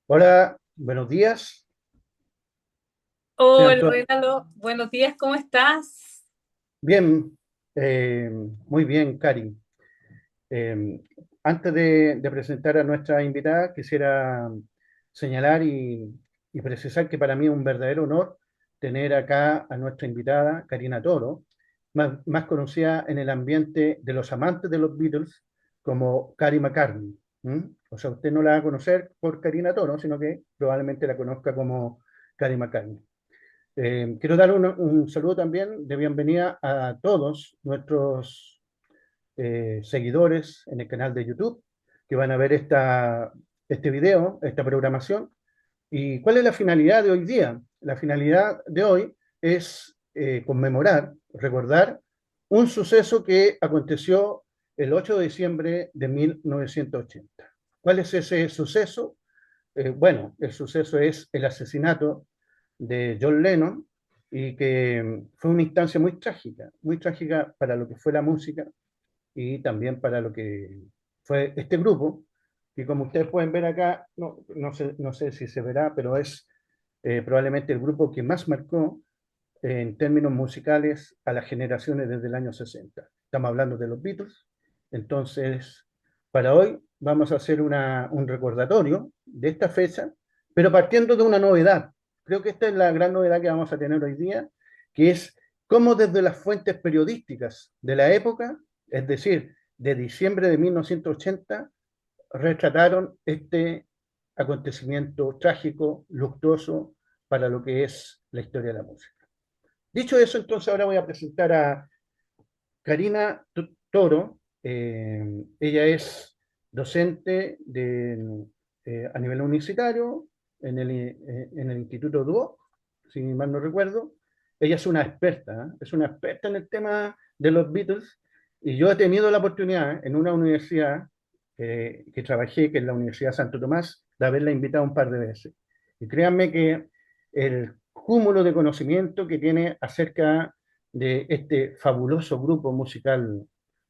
Hola, buenos días, señor Hola, Toro. Reinaldo. Buenos días, ¿cómo estás? Bien, eh, muy bien, Cari. Eh, Antes de presentar a nuestra invitada, quisiera señalar y precisar que para mí es un verdadero honor tener acá a nuestra invitada, Karina Toro, más conocida en el ambiente de los amantes de los Beatles como Cari McCartney. ¿M? O sea, usted no la va a conocer por Karina Toro, sino que probablemente la conozca como Cari McCartney. Quiero dar un saludo también de bienvenida a todos nuestros seguidores en el canal de YouTube que van a ver este video, esta programación. ¿Y cuál es la finalidad de hoy día? La finalidad de hoy es conmemorar, recordar un suceso que aconteció el 8 de diciembre de 1980. ¿Cuál es ese suceso? Bueno, el suceso es el asesinato de John Lennon y que fue una instancia muy trágica para lo que fue la música y también para lo que fue este grupo, que como ustedes pueden ver acá, no sé si se verá, pero es probablemente el grupo que más marcó en términos musicales a las generaciones desde el año 60. Estamos hablando de los Beatles. Entonces, para hoy vamos a hacer un recordatorio de esta fecha, pero partiendo de una novedad. Creo que esta es la gran novedad que vamos a tener hoy día, que es cómo desde las fuentes periodísticas de la época, es decir, de diciembre de 1980, retrataron este acontecimiento trágico, luctuoso para lo que es la historia de la música. Dicho eso, entonces ahora voy a presentar a Karina Toro. Ella es docente a nivel universitario en el Instituto Duoc, si mal no recuerdo. Ella es una experta, ¿eh? Es una experta en el tema de los Beatles y yo he tenido la oportunidad en una universidad que trabajé, que es la Universidad Santo Tomás, de haberla invitado un par de veces. Y créanme que el cúmulo de conocimiento que tiene acerca de este fabuloso grupo musical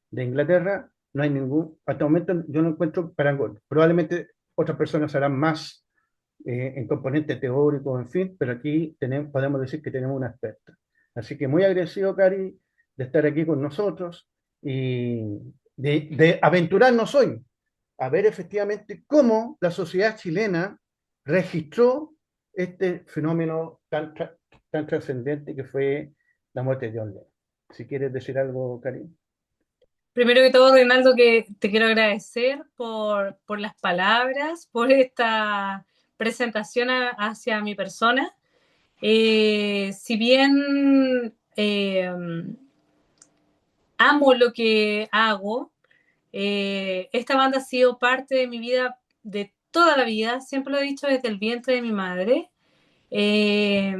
de Inglaterra, no hay ningún, hasta el momento yo no encuentro parangón. Probablemente otras personas harán más en componente teórico, en fin, pero aquí podemos decir que tenemos una experta. Así que muy agradecido, Cari, de estar aquí con nosotros y de aventurarnos hoy a ver efectivamente cómo la sociedad chilena registró este fenómeno tan trascendente que fue la muerte de John Lennon. Si quieres decir algo, Karim. Primero que todo, Reinaldo, que te quiero agradecer por las palabras, por esta presentación hacia mi persona. Si bien amo lo que hago, esta banda ha sido parte de mi vida de toda la vida, siempre lo he dicho desde el vientre de mi madre. Eh,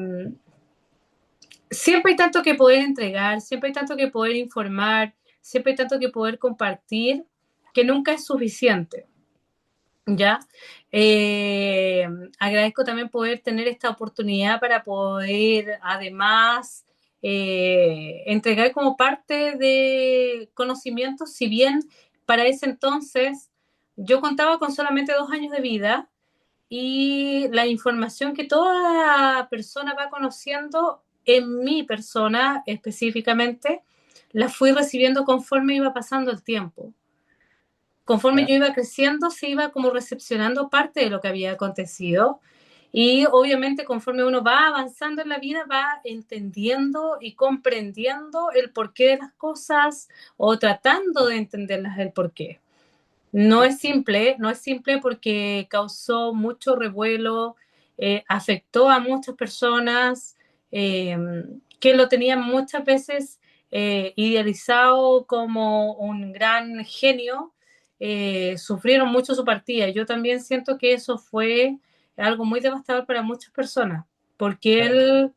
Siempre hay tanto que poder entregar, siempre hay tanto que poder informar, siempre hay tanto que poder compartir, que nunca es suficiente, ¿ya? Eh, Agradezco también poder tener esta oportunidad para poder, además, entregar como parte de conocimientos, si bien para ese entonces yo contaba con solamente 2 años de vida, y la información que toda persona va conociendo en mi persona específicamente, la fui recibiendo conforme iba pasando el tiempo. Conforme ¿Ya? yo iba creciendo, se iba como recepcionando parte de lo que había acontecido. Y obviamente conforme uno va avanzando en la vida, va entendiendo y comprendiendo el porqué de las cosas o tratando de entenderlas el porqué. No es simple, no es simple porque causó mucho revuelo, afectó a muchas personas eh, que lo tenían muchas veces idealizado como un gran genio, sufrieron mucho su partida. Yo también siento que eso fue algo muy devastador para muchas personas, porque Claro. él,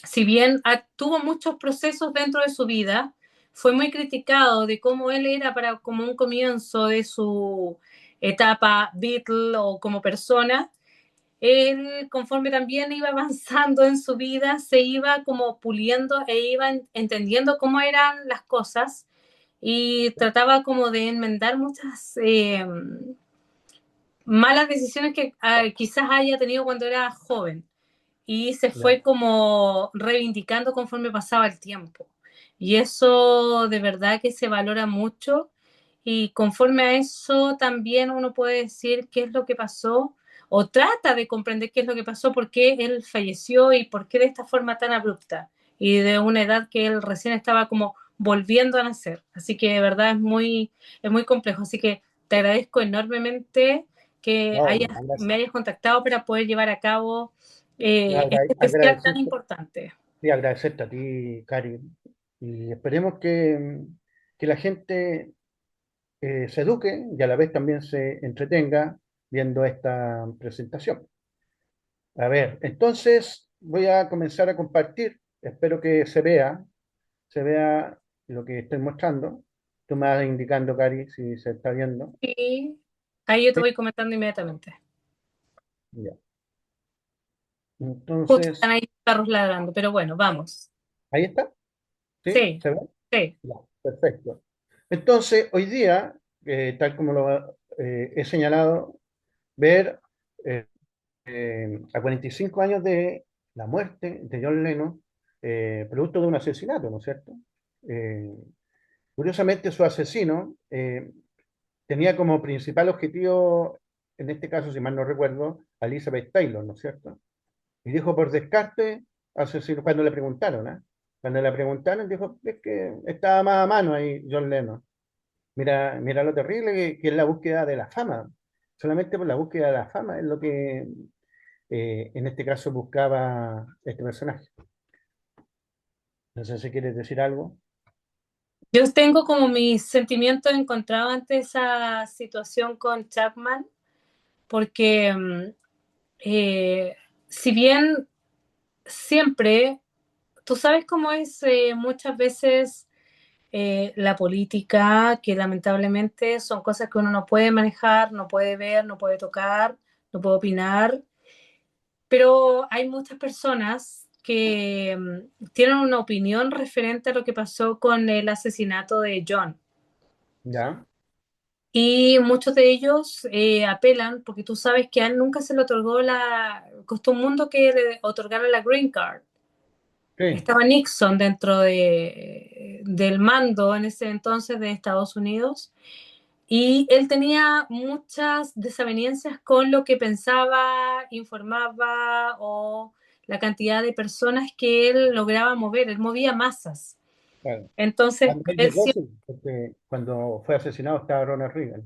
si bien tuvo muchos procesos dentro de su vida, fue muy criticado de cómo él era para como un comienzo de su etapa Beatle o como persona. Él, conforme también iba avanzando en su vida, se iba como puliendo e iba entendiendo cómo eran las cosas y trataba como de enmendar malas decisiones que quizás haya tenido cuando era joven y se Ya. fue como reivindicando conforme pasaba el tiempo. Y eso de verdad que se valora mucho y conforme a eso también uno puede decir qué es lo que pasó o trata de comprender qué es lo que pasó, por qué él falleció y por qué de esta forma tan abrupta y de una edad que él recién estaba como volviendo a nacer. Así que de verdad es muy complejo. Así que te agradezco enormemente que No, hayas, me hayas contactado para poder llevar a cabo este especial tan agradecerte, importante. y agradecerte a ti, Cari. Y esperemos que la gente se eduque y a la vez también se entretenga viendo esta presentación. A ver, entonces voy a comenzar a compartir. Espero que se vea lo que estoy mostrando. Tú me vas indicando, Cari, si se está viendo. Y ahí yo te Sí, voy comentando inmediatamente. ya. Justo están Entonces, ahí los perros ladrando, pero bueno, vamos. ahí está. ¿Sí? Sí, ¿Se ve? sí. Ya, perfecto. Entonces, hoy día, tal como lo he señalado, ver eh, a 45 años de la muerte de John Lennon, producto de un asesinato, ¿no es cierto? Eh, Curiosamente, su asesino tenía como principal objetivo, en este caso, si mal no recuerdo, a Elizabeth Taylor, ¿no es cierto? Y dijo por descarte, asesino, cuando le preguntaron, ¿eh? Cuando le preguntaron, dijo, es que estaba más a mano ahí John Lennon. Mira, mira lo terrible que es la búsqueda de la fama. Solamente por la búsqueda de la fama es lo que en este caso buscaba este personaje. No sé si quieres decir algo. Yo tengo como mis sentimientos encontrados ante esa situación con Chapman, porque eh, si bien siempre, tú sabes cómo es muchas veces la política, que lamentablemente son cosas que uno no puede manejar, no puede ver, no puede tocar, no puede opinar, pero hay muchas personas que tienen una opinión referente a lo que pasó con el asesinato de John. Ya, Y muchos de ellos apelan, porque tú sabes que a él nunca se le otorgó costó un mundo que le otorgara la Green Card. sí, Estaba Nixon dentro del mando en ese entonces de Estados Unidos y él tenía muchas desavenencias con lo que pensaba, informaba o la cantidad de personas que él lograba mover. Él movía masas. claro. Entonces, Cuando él él llegó, siempre, sí, porque cuando fue asesinado estaba Ronald Reagan.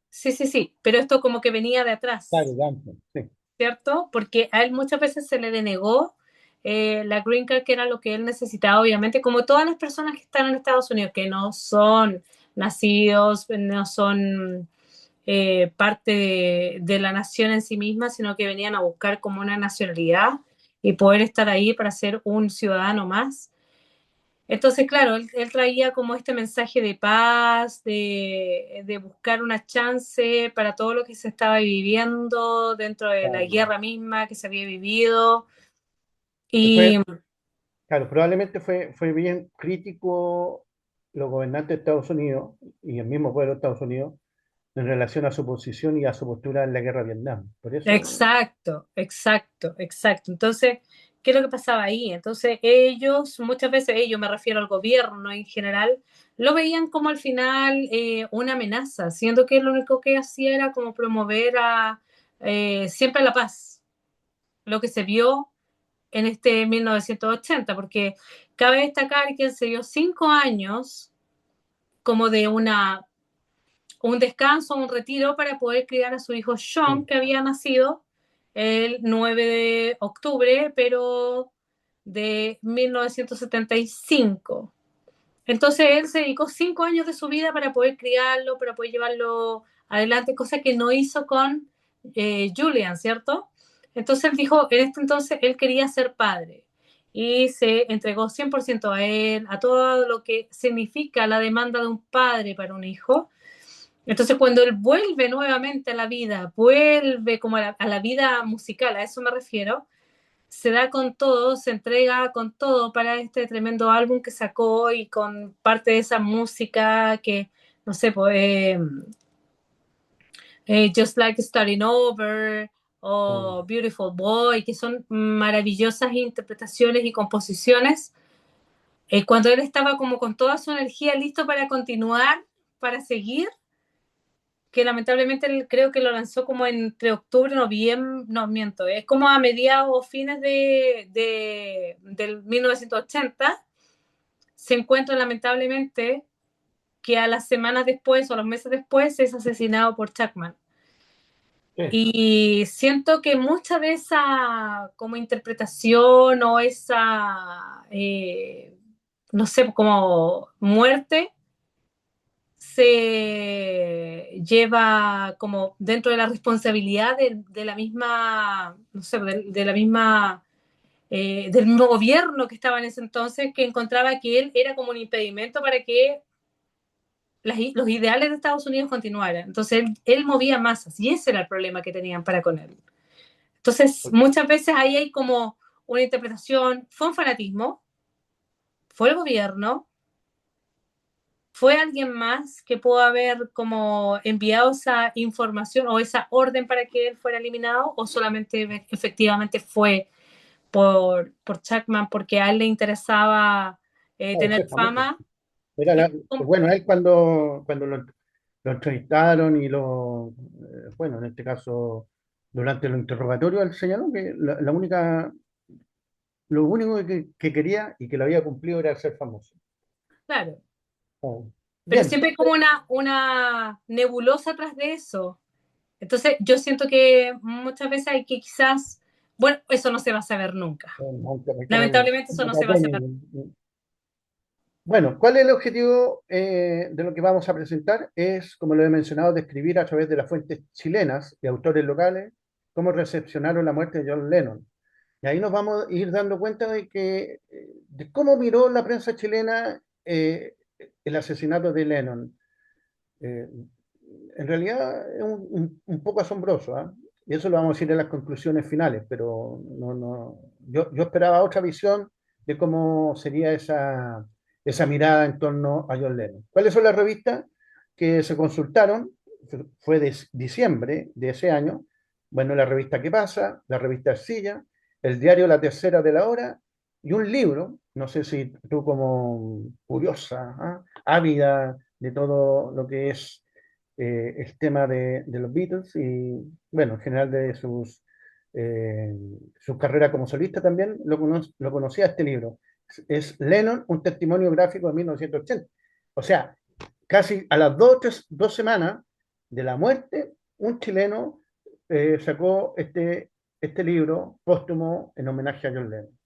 sí, sí, sí, pero esto como que venía de Claro, atrás. Danton, sí, ¿Cierto? Porque a él muchas veces se le denegó la green card, que era lo que él necesitaba, obviamente, como todas las personas que están en Estados Unidos, que no son nacidos, no son parte de la nación en sí misma, sino que venían a buscar como una nacionalidad y poder estar ahí para ser un ciudadano más. Entonces, claro, él traía como este mensaje de paz, de buscar una chance para todo lo que se estaba viviendo dentro de la claro. guerra misma que se había vivido. Fue, Y claro, probablemente fue bien crítico los gobernantes de Estados Unidos y el mismo pueblo de Estados Unidos en relación a su posición y a su postura en la guerra de Vietnam. Por eso, exacto, exacto, exacto. Entonces, ¿qué es lo que pasaba ahí? Entonces, ellos, muchas veces ellos, me refiero al gobierno en general, lo veían como al final una amenaza, siendo que lo único que hacía era como promover siempre la paz, lo que se vio en este 1980, porque cabe destacar que él se dio 5 años como de un descanso, un retiro para poder criar a su hijo Sean, sí, que había nacido el 9 de octubre, pero de 1975. Entonces él se dedicó 5 años de su vida para poder criarlo, para poder llevarlo adelante, cosa que no hizo con Julian, ¿cierto? Entonces él dijo, en este entonces él quería ser padre y se entregó 100% a él, a todo lo que significa la demanda de un padre para un hijo. Entonces cuando él vuelve nuevamente a la vida, vuelve como a la vida musical, a eso me refiero, se da con todo, se entrega con todo para este tremendo álbum que sacó y con parte de esa música que, no sé, pues, Just Like Starting Over Oh, o Beautiful Boy, que son maravillosas interpretaciones y composiciones. Cuando él estaba como con toda su energía listo para continuar, para seguir, que lamentablemente él creo que lo lanzó como entre octubre y noviembre, no miento, es como a mediados o fines del 1980, se encuentra lamentablemente que a las semanas después o a los meses después es asesinado por Chapman. sí. Y siento que mucha de esa como interpretación o esa, no sé, como muerte se lleva como dentro de la responsabilidad de la misma, no sé, de la misma, del mismo gobierno que estaba en ese entonces, que encontraba que él era como un impedimento para que los ideales de Estados Unidos continuaran. Entonces él movía masas y ese era el problema que tenían para con él. Entonces muchas veces ahí hay como una interpretación, fue un fanatismo, fue el gobierno, ¿fue alguien más que pudo haber como enviado esa información o esa orden para que él fuera eliminado? ¿O solamente efectivamente fue por Chapman porque a él le interesaba Claro, tener sí, famoso. fama? Era Y, bueno, él cuando lo entrevistaron y bueno, en este caso, durante los interrogatorios, él señaló que lo único que quería y que lo había cumplido era ser famoso. claro, Oh, pero bien, siempre hay como una nebulosa atrás de eso. Entonces yo siento que muchas veces hay que quizás, bueno, eso no se va a saber nunca. aunque me queda Lamentablemente eso no se va a saber. bueno, ¿cuál es el objetivo de lo que vamos a presentar? Es, como lo he mencionado, describir a través de las fuentes chilenas y autores locales cómo recepcionaron la muerte de John Lennon. Y ahí nos vamos a ir dando cuenta de cómo miró la prensa chilena el asesinato de Lennon. Eh, en realidad es un poco asombroso, ¿ah? Y eso lo vamos a ir en las conclusiones finales, pero yo esperaba otra visión de cómo sería esa mirada en torno a John Lennon. ¿Cuáles son las revistas que se consultaron? Fue de diciembre de ese año. Bueno, la revista ¿Qué pasa? La revista Arcilla, el diario La Tercera de la Hora y un libro, no sé si tú como curiosa, ¿ah? Ávida de todo lo que es el tema de los Beatles y, bueno, en general de eh, su carrera como solista también, lo conocía este libro. Es Lennon, un testimonio gráfico de 1980. O sea, casi a las dos semanas de la muerte, un chileno sacó este libro póstumo en homenaje a John Lennon,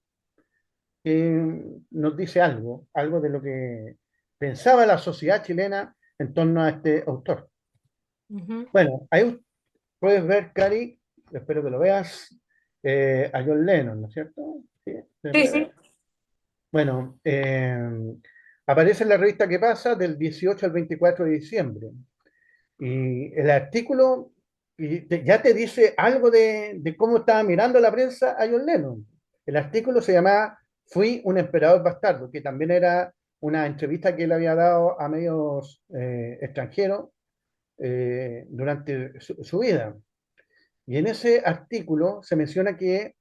que nos dice algo de lo que pensaba la sociedad chilena en torno a este autor. Ujú. Bueno, ahí puedes ver, Cari, espero que lo veas, a John Lennon, ¿no es cierto? Sí, se Sí, puede sí. ver. Bueno, aparece en la revista ¿Qué pasa? Del 18 al 24 de diciembre. Y el artículo ya te dice algo de cómo estaba mirando la prensa a John Lennon. El artículo se llamaba Fui un emperador bastardo, que también era una entrevista que él había dado a medios extranjeros durante su vida. Y en ese artículo se menciona que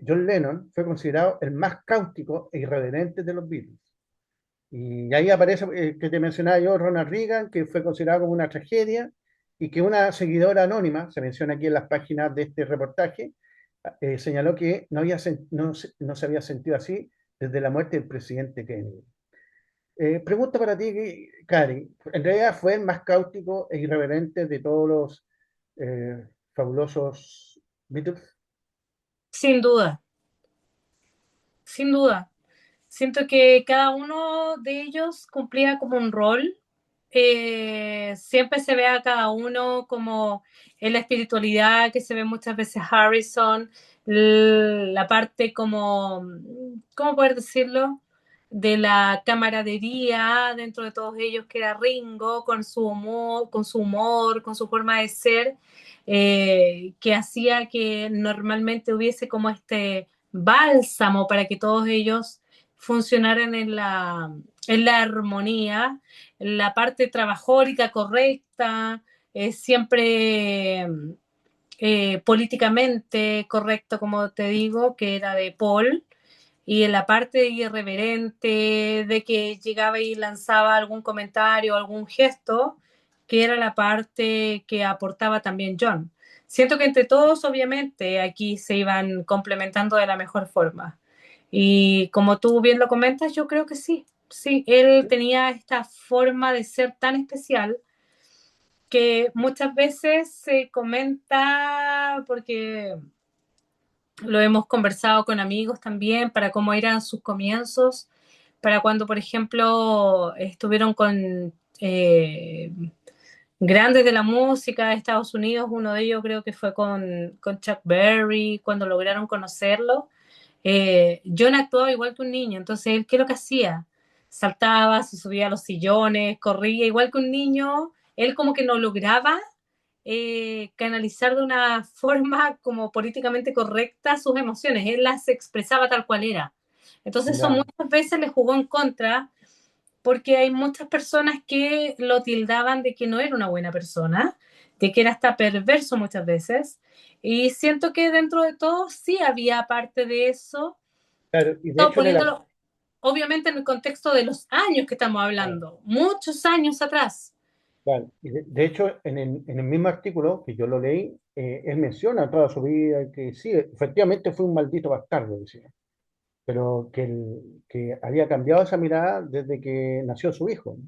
John Lennon fue considerado el más cáustico e irreverente de los Beatles. Y ahí aparece que te mencionaba yo, Ronald Reagan, que fue considerado como una tragedia y que una seguidora anónima, se menciona aquí en las páginas de este reportaje, señaló que no se había sentido así desde la muerte del presidente Kennedy. Pregunta para ti, Cari. En realidad fue el más cáustico e irreverente de todos los fabulosos Beatles. Sin duda, sin duda. Siento que cada uno de ellos cumplía como un rol. Siempre se ve a cada uno como en la espiritualidad que se ve muchas veces Harrison, la parte como, ¿cómo poder decirlo? De la camaradería dentro de todos ellos, que era Ringo, con su forma de ser, que hacía que normalmente hubiese como este bálsamo para que todos ellos funcionaran en la armonía, en la parte trabajólica correcta, siempre políticamente correcto, como te digo, que era de Paul, y en la parte irreverente de que llegaba y lanzaba algún comentario, algún gesto, que era la parte que aportaba también John. Siento que entre todos, obviamente, aquí se iban complementando de la mejor forma. Y como tú bien lo comentas, yo creo que sí. Sí, él tenía esta forma de ser tan especial que muchas veces se comenta, porque lo hemos conversado con amigos también, para cómo eran sus comienzos, para cuando, por ejemplo, estuvieron con grandes de la música de Estados Unidos, uno de ellos creo que fue con Chuck Berry, cuando lograron conocerlo. John actuaba igual que un niño, entonces él, ¿qué es lo que hacía? Saltaba, se subía a los sillones, corría igual que un niño, él como que no lograba canalizar de una forma como políticamente correcta sus emociones, él las expresaba tal cual era. Entonces eso Ya, muchas veces le jugó en contra porque hay muchas personas que lo tildaban de que no era una buena persona, de que era hasta perverso muchas veces. Y siento que dentro de todo sí había parte de eso, claro, y de todo hecho poniéndolo obviamente en el contexto de los años que estamos hablando, muchos años atrás. claro, y de hecho en el mismo artículo que yo lo leí, él menciona toda su vida que sí, efectivamente fue un maldito bastardo, decía, pero que había cambiado esa mirada desde que nació su hijo, ¿no?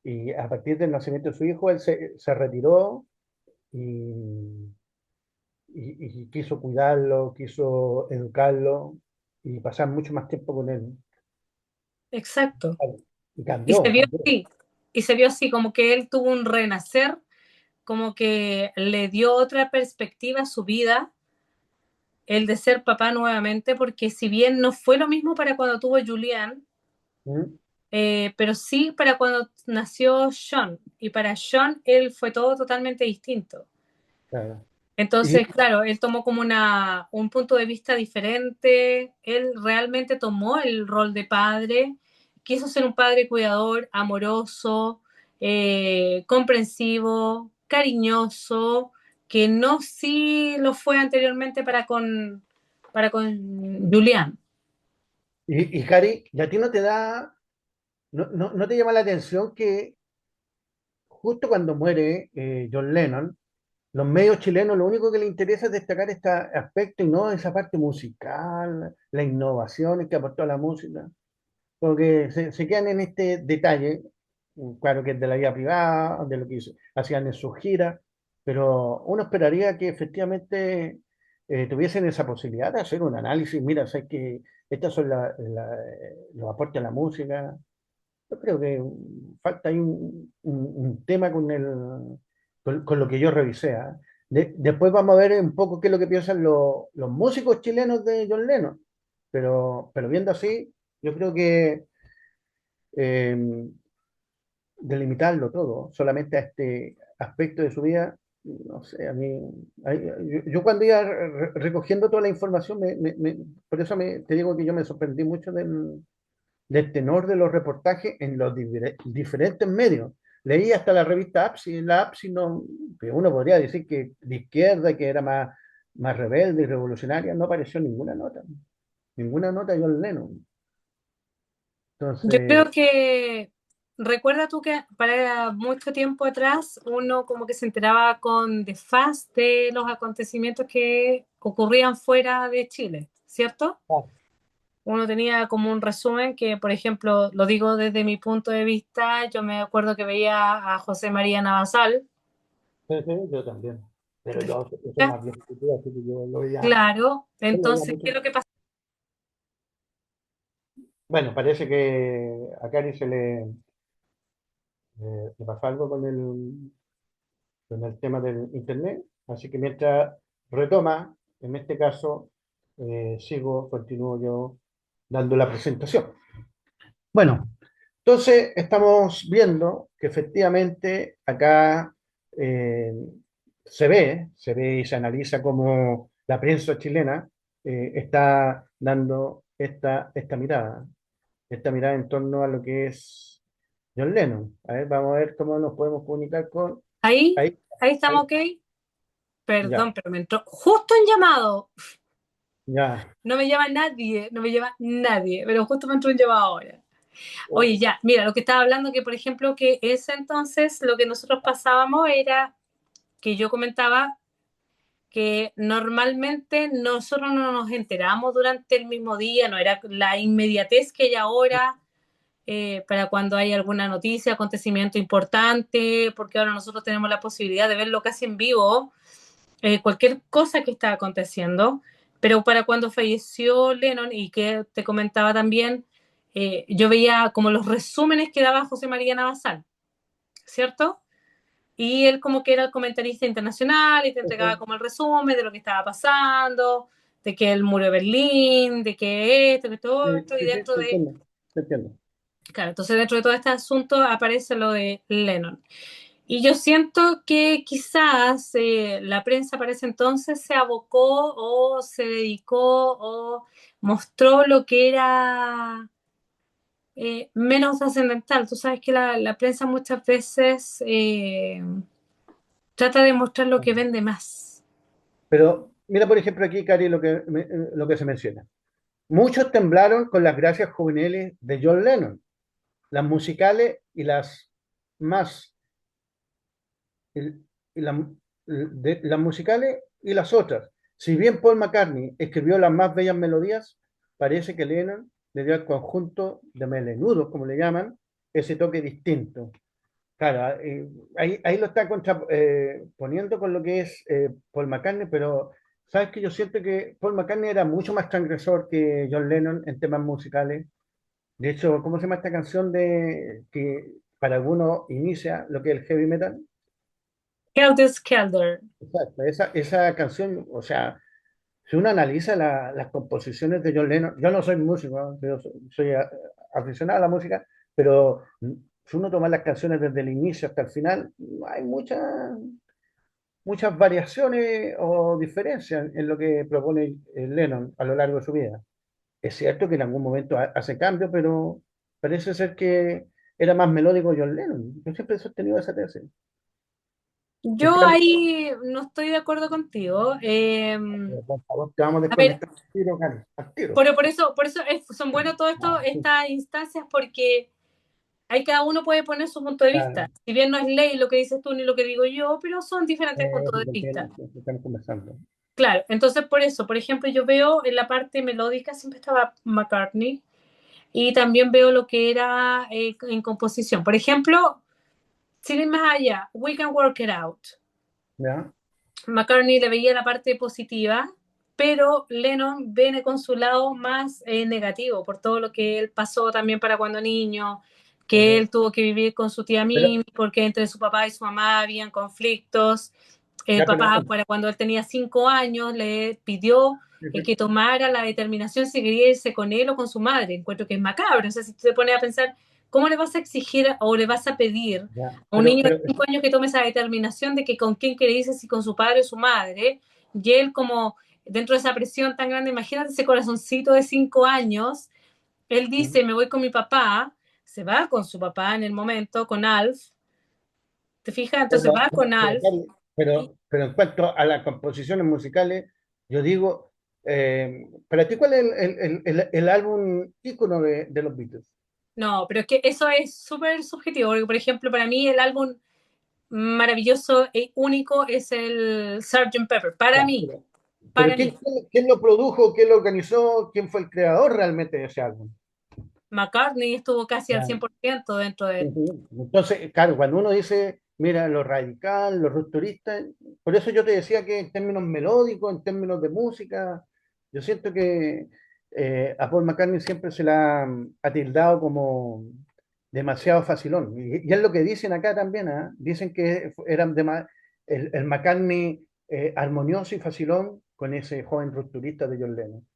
Y a partir del nacimiento de su hijo, él se retiró y, y quiso cuidarlo, quiso educarlo y pasar mucho más tiempo con él. Exacto. Y Y se cambió, vio cambió. así, y se vio así, como que él tuvo un renacer, como que le dio otra perspectiva a su vida, el de ser papá nuevamente, porque si bien no fue lo mismo para cuando tuvo Julián, ¿Mm? pero sí para cuando nació Sean, y para Sean él fue todo totalmente distinto. Claro. Y, Entonces, claro, él tomó como un punto de vista diferente, él realmente tomó el rol de padre, quiso ser un padre cuidador, amoroso, comprensivo, cariñoso, que no sí lo fue anteriormente para con Julián. y Cari, ¿y a ti no te da, no te llama la atención que justo cuando muere John Lennon, los medios chilenos lo único que les interesa es destacar este aspecto y no esa parte musical, las innovaciones que aportó a la música? Porque se quedan en este detalle, claro que es de la vida privada, de lo que hacían en sus giras, pero uno esperaría que efectivamente tuviesen esa posibilidad de hacer un análisis. Mira, sé que estos son los aportes a la música. Yo creo que falta ahí un tema con lo que yo revisé. ¿Ah? Después vamos a ver un poco qué es lo que piensan los músicos chilenos de John Lennon, pero viendo así, yo creo que eh, delimitarlo todo, solamente a este aspecto de su vida, no sé, a mí, yo cuando iba recogiendo toda la información, por eso te digo que yo me sorprendí mucho del tenor de los reportajes en los diferentes medios. Leí hasta la revista APSI, en la APSI no, que uno podría decir que de izquierda, que era más rebelde y revolucionaria, no apareció ninguna nota de John Lennon. Yo Entonces, creo que, recuerda tú que para mucho tiempo atrás uno como que se enteraba con desfaz de los acontecimientos que ocurrían fuera de Chile, ¿cierto? ah, Uno tenía como un resumen que, por ejemplo, lo digo desde mi punto de vista, yo me acuerdo que veía a José María Navasal, sí, sí, yo también. Pero yo soy más viejo que tú, así que yo claro, lo veía entonces, ¿qué es mucho. lo que pasa? Bueno, parece que a Cari le pasó algo con el tema del internet, así que mientras retoma, en este caso, continúo yo dando la presentación. Bueno, entonces estamos viendo que efectivamente acá eh, se ve y se analiza cómo la prensa chilena está dando esta mirada en torno a lo que es John Lennon. A ver, vamos a ver cómo nos podemos comunicar con Ahí, ahí. Ahí estamos, Ahí, ok. ya, Perdón, pero me entró justo un llamado. ya. No me llama nadie, no me llama nadie, pero justo me entró un llamado ahora. Oh, Oye, ya, mira, lo que estaba hablando, que por ejemplo, que ese entonces lo que nosotros pasábamos era que yo comentaba que normalmente nosotros no nos enteramos durante el mismo día, no era la inmediatez que hay ahora para cuando hay alguna noticia, acontecimiento importante, porque ahora nosotros tenemos la posibilidad de verlo casi en vivo, cualquier cosa que está aconteciendo, pero para cuando falleció Lennon y que te comentaba también, yo veía como los resúmenes que daba José María Navasal, ¿cierto? Y él como que era el comentarista internacional y te entregaba ok. como el resumen de lo que estaba pasando, de que el muro de Berlín, de que esto, que todo Sí, esto, y sí, sí, dentro te de, entiendo, te entiendo. claro, entonces dentro de todo este asunto aparece lo de Lennon. Y yo siento que quizás la prensa para ese entonces se abocó o se dedicó o mostró lo que era menos trascendental. Tú sabes que la prensa muchas veces trata de mostrar lo que vende más. Pero mira, por ejemplo, aquí, Cari, lo que se menciona. Muchos temblaron con las gracias juveniles de John Lennon, las musicales y las más, y las musicales y las otras. Si bien Paul McCartney escribió las más bellas melodías, parece que Lennon le dio al conjunto de melenudos, como le llaman, ese toque distinto. Claro, ahí lo está poniendo con lo que es Paul McCartney, pero sabes que yo siento que Paul McCartney era mucho más transgresor que John Lennon en temas musicales. De hecho, ¿cómo se llama esta canción de que para algunos inicia lo que es el heavy metal? Helter Skelter. Exacto, esa canción, o sea, si uno analiza las composiciones de John Lennon, yo no soy músico, ¿no? Yo soy aficionado a la música, pero si uno toma las canciones desde el inicio hasta el final, hay muchas variaciones o diferencias en lo que propone Lennon a lo largo de su vida. Es cierto que en algún momento hace cambio, pero parece ser que era más melódico John Lennon. Yo siempre he sostenido esa tesis. En Yo cambio, ahí no estoy de acuerdo contigo. por favor, te vamos a A ver, desconectar al tiro, Karen, al tiro. por eso son buenas todas Ah, estas instancias porque ahí cada uno puede poner su punto de vista. claro, Si bien no es ley lo que dices tú ni lo que digo yo, pero son diferentes puntos sí, de te vista. entiendo, estamos conversando. Claro, entonces por eso, por ejemplo, yo veo en la parte melódica siempre estaba McCartney y también veo lo que era en composición. Por ejemplo, sin ir más allá, We Can Work It Out. ¿Ya? McCartney le veía la parte positiva, pero Lennon viene con su lado más negativo por todo lo que él pasó también para cuando niño, que Ujú. él tuvo que vivir con su tía Pero, Mimi porque entre su papá y su mamá habían conflictos. El ya, pero, papá, para cuando él tenía 5 años, le pidió que tomara la determinación si quería irse con él o con su madre. Encuentro que es macabro. O sea, si tú te pones a pensar, ¿cómo le vas a exigir o le vas a pedir ya, a un niño de 5 años que tome esa determinación de que con quién quiere irse, si con su padre o su madre? Y él como dentro de esa presión tan grande, imagínate ese corazoncito de 5 años, él mm, dice, me voy con mi papá, se va con su papá en el momento, con Alf, ¿te fijas? Entonces pero, va con pero, Alf. Cari, Y, pero en cuanto a las composiciones musicales, yo digo, para ti, ¿cuál es el álbum ícono de los Beatles? no, pero es que eso es súper subjetivo, porque por ejemplo, para mí el álbum maravilloso e único es el Sgt. Pepper, Ya, pero para mí. ¿quién lo produjo, quién lo organizó, quién fue el creador realmente de ese álbum? McCartney estuvo casi al Ya. 100% dentro de... Ujú. Entonces, claro, cuando uno dice, mira, lo radical, lo rupturista, por eso yo te decía que en términos melódicos, en términos de música, yo siento que a Paul McCartney siempre se la ha tildado como demasiado facilón. Y es lo que dicen acá también, ¿ah? Dicen que eran el McCartney armonioso y facilón con ese joven rupturista de John Lennon.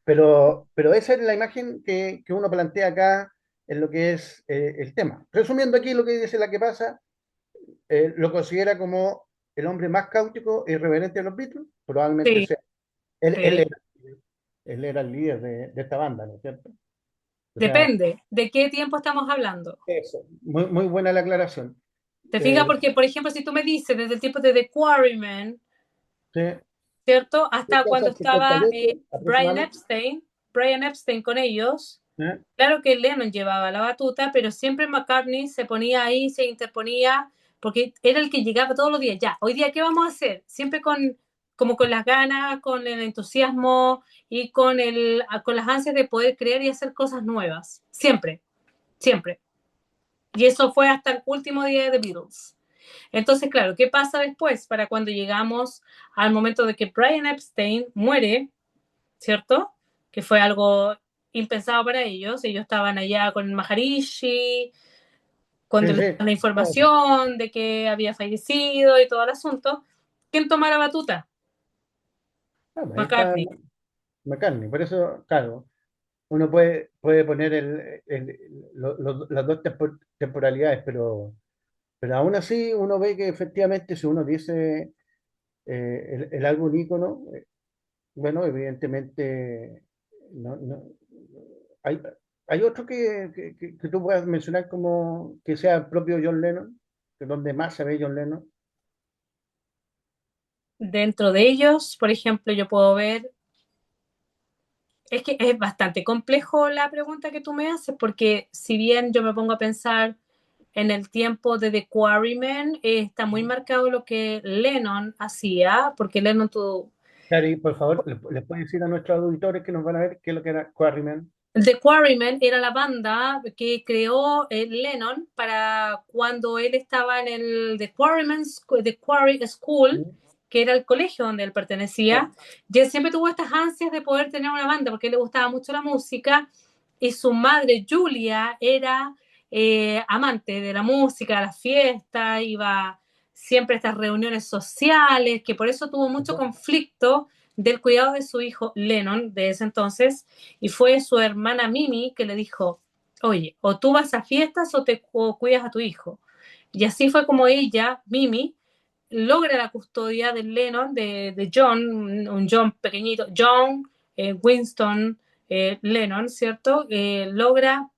Pero esa es la imagen que uno plantea acá en lo que es el tema. Resumiendo aquí lo que dice la que pasa, lo considera como el hombre más cáustico e irreverente de los Beatles, probablemente Sí, sea. Él, él sí. era, él era el líder de esta banda, ¿no es cierto? O sea, Depende de qué tiempo estamos hablando. eso, muy buena la aclaración. ¿Te fijas? eh, Porque, por ejemplo, si tú me dices desde el tiempo de The Quarrymen, sí, ¿cierto? Hasta desde cuando el estaba 58 aproximadamente. Brian Epstein con ellos, ¿Eh? claro que Lennon llevaba la batuta, pero siempre McCartney se ponía ahí, se interponía, porque era el que llegaba todos los días. Ya, hoy día, ¿qué vamos a hacer? Siempre como con las ganas, con el entusiasmo y con las ansias de poder crear y hacer cosas nuevas. Siempre, siempre. Y eso fue hasta el último día de The Beatles. Entonces, claro, ¿qué pasa después? Para cuando llegamos al momento de que Brian Epstein muere, ¿cierto? Que fue algo impensado para ellos. Ellos estaban allá con el Maharishi, cuando Sí, les sí. dan la No, sí. información de que había fallecido y todo el asunto. ¿Quién toma la batuta? Ah, pues ahí está McCartney. McCartney. Por eso, claro, uno puede poner las dos temporalidades, pero aún así uno ve que efectivamente si uno dice el álbum ícono, bueno, evidentemente hay, hay otro que tú puedas mencionar como que sea el propio John Lennon, de donde más se ve John Lennon. Dentro de ellos, por ejemplo, yo puedo ver, es que es bastante complejo la pregunta que tú me haces, porque si bien yo me pongo a pensar en el tiempo de The Quarrymen, está muy marcado lo que Lennon hacía, porque Lennon tuvo. Cari, por favor, ¿les puedes decir a nuestros auditores que nos van a ver qué es lo que era Quarrymen? The Quarrymen era la banda que creó Lennon para cuando él estaba en el The Quarry School, ¿Mm? que era el colegio donde él pertenecía. Ah, Y él siempre tuvo estas ansias de poder tener una banda porque a él le gustaba mucho la música y su madre Julia era amante de la música, de la fiesta, iba siempre a estas reuniones sociales, que por eso tuvo mucho ajá. conflicto del cuidado de su hijo Lennon de ese entonces, y fue su hermana Mimi que le dijo, oye, o tú vas a fiestas o cuidas a tu hijo. Y así fue como ella, Mimi, logra la custodia de Lennon, de John, un John pequeñito, John Winston Lennon, ¿cierto? Logra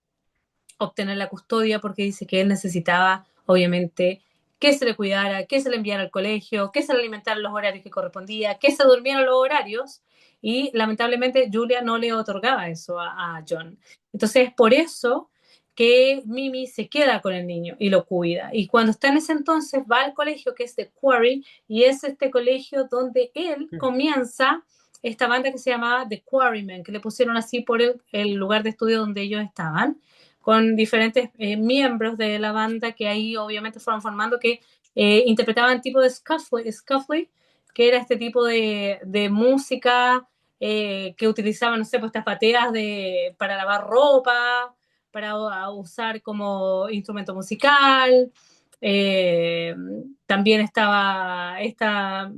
obtener la custodia porque dice que él necesitaba, obviamente, que se le cuidara, que se le enviara al colegio, que se le alimentara los horarios que correspondía, que se durmieran los horarios. Y lamentablemente Julia no le otorgaba eso a John. Entonces es por eso que Mimi se queda con el niño y lo cuida. Y cuando está en ese entonces va al colegio que es The Quarry y es este colegio donde él comienza esta banda que se llamaba The Quarrymen, que le pusieron así por el lugar de estudio donde ellos estaban con diferentes miembros de la banda que ahí obviamente fueron formando que interpretaban tipo de scuffly, que era este tipo de música que utilizaban, no sé, pues estas bateas para lavar ropa, para usar como instrumento musical. Eh, También estaba esta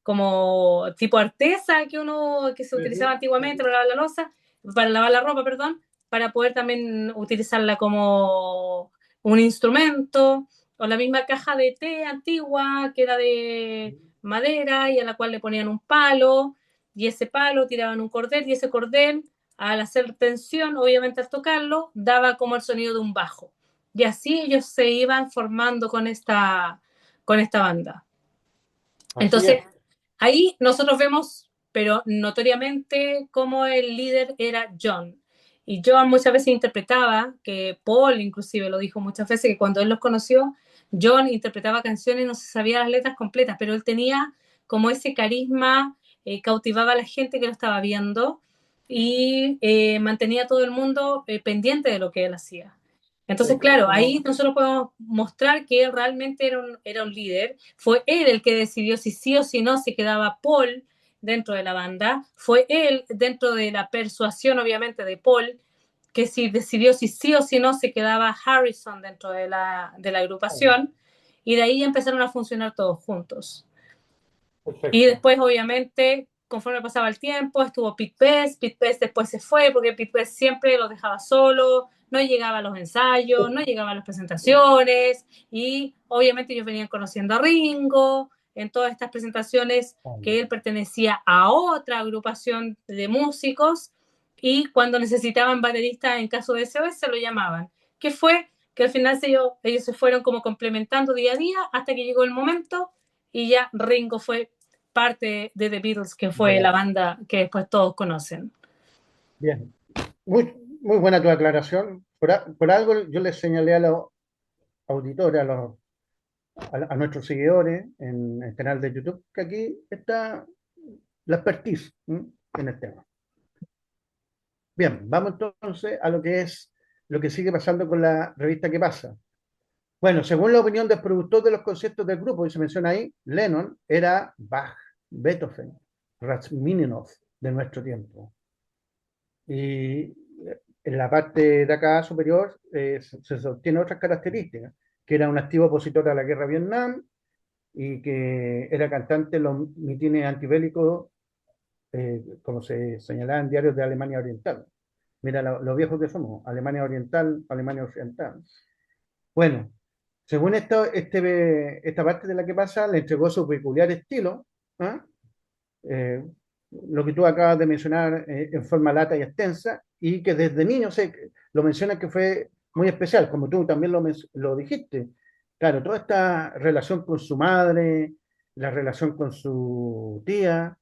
como tipo artesa que se utilizaba Ujú. antiguamente para lavar la ropa, perdón, para poder también utilizarla como un instrumento, o la misma caja de té antigua que era de madera y a la cual le ponían un palo, y ese palo tiraban un cordel, y ese cordel, al hacer tensión, obviamente al tocarlo, daba como el sonido de un bajo. Y así ellos se iban formando con esta banda. Así Entonces, es. ahí nosotros vemos, pero notoriamente, cómo el líder era John. Y John muchas veces interpretaba, que Paul inclusive lo dijo muchas veces, que cuando él los conoció, John interpretaba canciones y no se sabía las letras completas, pero él tenía como ese carisma, cautivaba a la gente que lo estaba viendo y mantenía a todo el mundo pendiente de lo que él hacía. Entonces, claro, ahí Como, nosotros podemos mostrar que él realmente era un líder. Fue él el que decidió si sí o si no se quedaba Paul dentro de la banda. Fue él, dentro de la persuasión, obviamente, de Paul, que si decidió si sí o si no se quedaba Harrison dentro de la agrupación. Y de ahí empezaron a funcionar todos juntos. Y perfecto. después, obviamente, conforme pasaba el tiempo, estuvo Pete Best después se fue porque Pete Best siempre los dejaba solo, no llegaba a los ensayos, no llegaba a las presentaciones y obviamente ellos venían conociendo a Ringo en todas estas presentaciones que él pertenecía a otra agrupación de músicos y cuando necesitaban baterista en caso de SOS se lo llamaban, que fue que al final ellos se fueron como complementando día a día hasta que llegó el momento y ya Ringo fue parte de The Beatles, que fue la banda que después todos conocen. Bien, muy, muy buena tu aclaración. Por algo yo les señalé a los auditores, a nuestros seguidores en el canal de YouTube, que aquí está la expertise, ¿m?, en el tema. Bien, vamos entonces a lo que es lo que sigue pasando con la revista ¿Qué pasa? Bueno, según la opinión del productor de los conciertos del grupo, y se menciona ahí, Lennon era Bach, Beethoven, Rachmaninoff de nuestro tiempo. Y en la parte de acá superior se sostiene otras características, que era un activo opositor a la guerra de Vietnam y que era cantante en los mitines antibélicos, como se señalaba en diarios de Alemania Oriental. Mira lo viejos que somos, Alemania Oriental, Alemania Occidental. Bueno, según esta parte de la que pasa, le entregó su peculiar estilo, ¿ah?, eh, lo que tú acabas de mencionar en forma lata y extensa, y que desde niño lo menciona que fue muy especial, como tú también lo dijiste. Claro, toda esta relación con su madre, la relación con su tía,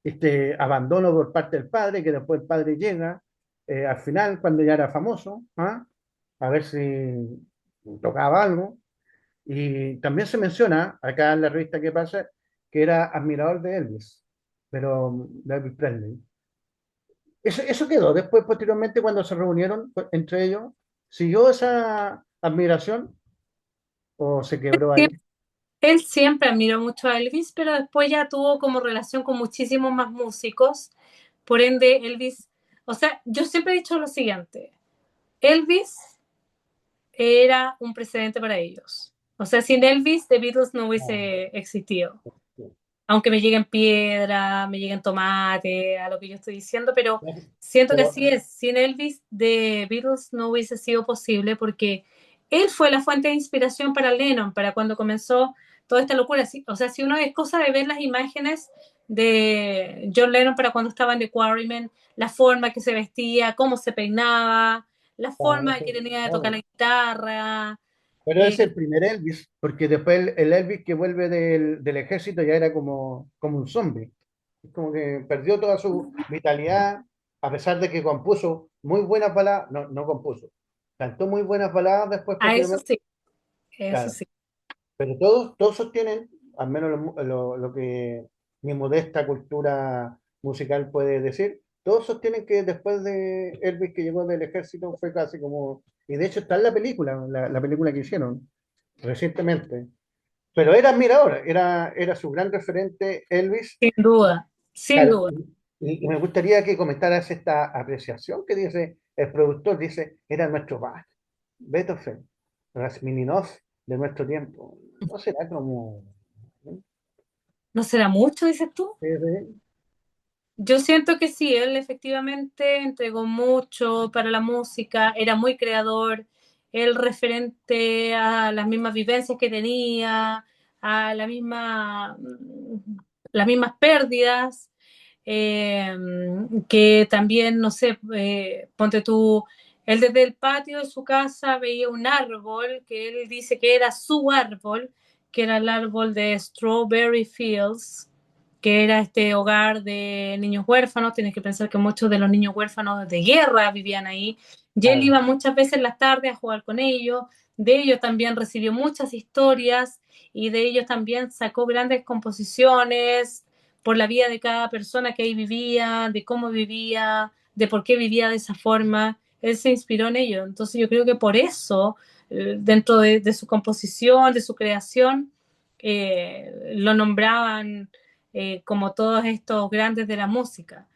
este abandono por parte del padre, que después el padre llega al final, cuando ya era famoso, ¿ah?, a ver si tocaba algo. Y también se menciona acá en la revista ¿Qué pasa? Que era admirador de Elvis, pero de Elvis Presley. Eso quedó después, posteriormente, cuando se reunieron entre ellos. ¿Siguió esa admiración o se quebró ahí? Él siempre admiró mucho a Elvis, pero después ya tuvo como relación con muchísimos más músicos. Por ende, Elvis, o sea, yo siempre he dicho lo siguiente, Elvis era un precedente para ellos. O sea, sin Elvis, The Beatles no hubiese existido. Aunque me lleguen piedra, me lleguen tomate, a lo que yo estoy diciendo, pero siento que Pero, así es. Sin Elvis, The Beatles no hubiese sido posible porque él fue la fuente de inspiración para Lennon, para cuando comenzó toda esta locura. O sea, si uno es cosa de ver las imágenes de John Lennon para cuando estaba en The Quarrymen, la forma que se vestía, cómo se peinaba, la forma que tenía de tocar la guitarra. pero Eh, es el primer Elvis, porque después el Elvis que vuelve del ejército ya era como un zombie. Es como que perdió toda su vitalidad, a pesar de que compuso muy buenas baladas, no, no compuso, cantó muy buenas baladas después, a eso posteriormente, sí, eso claro. sí. Pero todos sostienen, al menos lo que mi modesta cultura musical puede decir, todos sostienen que después de Elvis que llegó del ejército fue casi como, y de hecho está en la película, la película que hicieron recientemente, pero era admirador, era su gran referente Elvis. Sin duda, sin Claro, duda. y me gustaría que comentaras esta apreciación que dice el productor, dice, era nuestro Bach, Beethoven, Rachmaninoff de nuestro tiempo. ¿No será como... ¿No será mucho, dices tú? ¿eh? Yo siento que sí, él efectivamente entregó mucho para la música, era muy creador, él referente a las mismas vivencias que tenía, a las mismas pérdidas, eh, que también, no sé, ponte tú, él desde el patio de su casa veía un árbol que él dice que era su árbol, que era el árbol de Strawberry Fields, que era este hogar de niños huérfanos. Tienes que pensar que muchos de los niños huérfanos de guerra vivían ahí. Y él Claro, iba muchas veces en las tardes a jugar con ellos. De ellos también recibió muchas historias y de ellos también sacó grandes composiciones por la vida de cada persona que ahí vivía, de cómo vivía, de por qué vivía de esa forma. Él se inspiró en ello. Entonces yo creo que por eso, dentro de su composición, de su creación, lo nombraban como todos estos grandes de la música.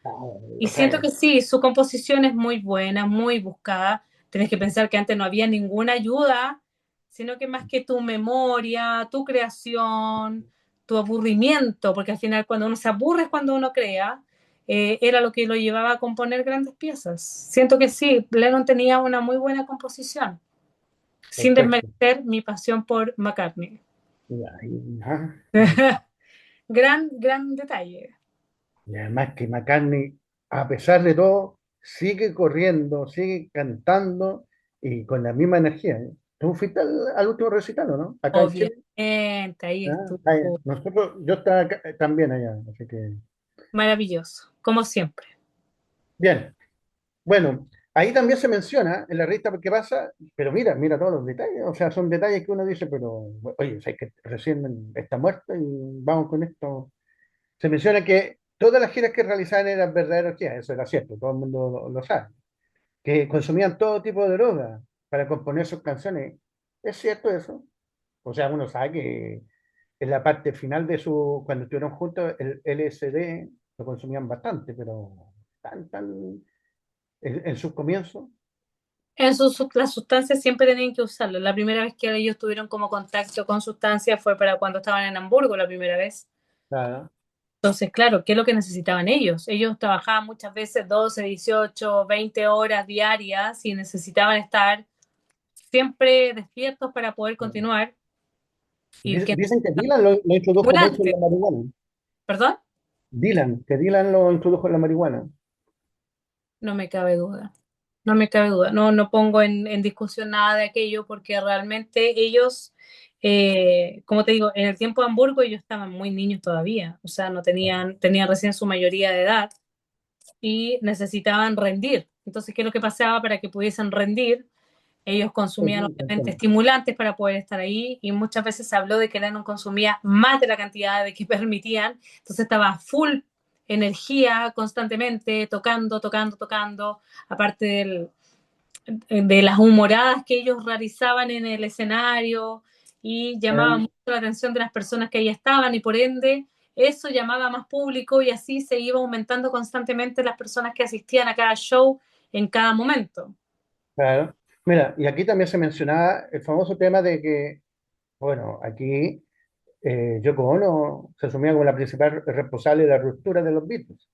Y o siento sea, que sí, su composición es muy buena, muy buscada. Tienes que pensar que antes no había ninguna ayuda, sino que más que tu memoria, tu creación, tu aburrimiento, porque al final cuando uno se aburre es cuando uno crea, era lo que lo llevaba a componer grandes piezas. Siento que sí, Lennon tenía una muy buena composición, sin perfecto. desmerecer mi pasión por McCartney. Ya, ajá. Gran detalle. Y además que McCartney, a pesar de todo, sigue corriendo, sigue cantando y con la misma energía. ¿Eh? Tú fuiste al último recital, ¿o no? Acá en Chile. Obviamente, ahí Ah, estuvo nosotros, yo estaba también allá, así que. maravilloso, como siempre. Bien, bueno, ahí también se menciona en la revista qué pasa, pero mira todos los detalles, o sea, son detalles que uno dice, pero oye, o sea, que recién está muerto y vamos con esto. Se menciona que todas las giras que realizaban eran verdaderas giras, eso era cierto, todo el mundo lo sabe, que consumían todo tipo de droga para componer sus canciones. ¿Es cierto eso? O sea, uno sabe que en la parte final de cuando estuvieron juntos, el LSD lo consumían bastante, pero tan, en sus comienzos. Las sustancias siempre tenían que usarlo. La primera vez que ellos tuvieron como contacto con sustancias fue para cuando estaban en Hamburgo la primera vez. Claro. Entonces, claro, ¿qué es lo que necesitaban ellos? Ellos trabajaban muchas veces 12, 18, 20 horas diarias y necesitaban estar siempre despiertos para poder continuar. Y que Dicen que Dylan lo introdujo mucho en estimulante, la marihuana. ¿perdón? Que Dylan lo introdujo en la marihuana. No me cabe duda. No me cabe duda. No, no pongo en discusión nada de aquello porque realmente ellos, como te digo, en el tiempo de Hamburgo ellos estaban muy niños todavía. O sea, no tenían recién su mayoría de edad y necesitaban rendir. Entonces, ¿qué es lo que pasaba para que pudiesen rendir? Ellos consumían obviamente estimulantes para poder estar ahí y muchas veces se habló de que Lennon consumía más de la cantidad de que permitían, entonces estaba full energía constantemente, tocando, tocando, tocando, aparte de las humoradas que ellos realizaban en el escenario y llamaban Eh, mucho la atención de las personas que ahí estaban y por ende eso llamaba a más público y así se iba aumentando constantemente las personas que asistían a cada show en cada momento. claro. Mira, y aquí también se mencionaba el famoso tema de que, bueno, aquí Yoko Ono se asumía como la principal responsable de la ruptura de los Beatles.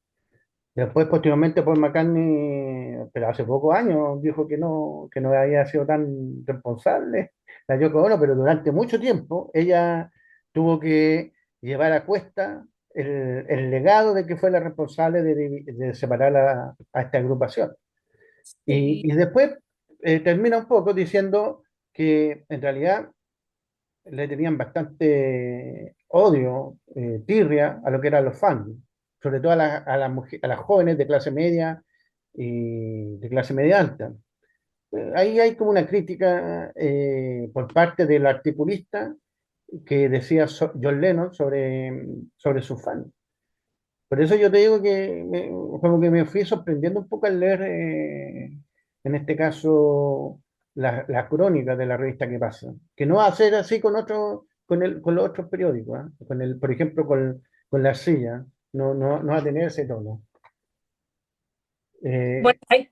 Después, posteriormente, Paul McCartney, pero hace pocos años, dijo que no había sido tan responsable la Yoko Ono, pero durante mucho tiempo ella tuvo que llevar a cuesta el legado de que fue la responsable de separar a esta agrupación. Sí. Y después termina un poco diciendo que en realidad le tenían bastante odio, tirria a lo que eran los fans, sobre todo a las jóvenes de clase media y de clase media alta. Ahí hay como una crítica por parte del articulista que decía John Lennon sobre sus fans. Por eso yo te digo que como que me fui sorprendiendo un poco al leer, en este caso, la crónica de la revista que pasa. Que no va a ser así con los otros periódicos, ¿ah? Por ejemplo, con La Silla. No va a tener ese tono. Bueno, Eh,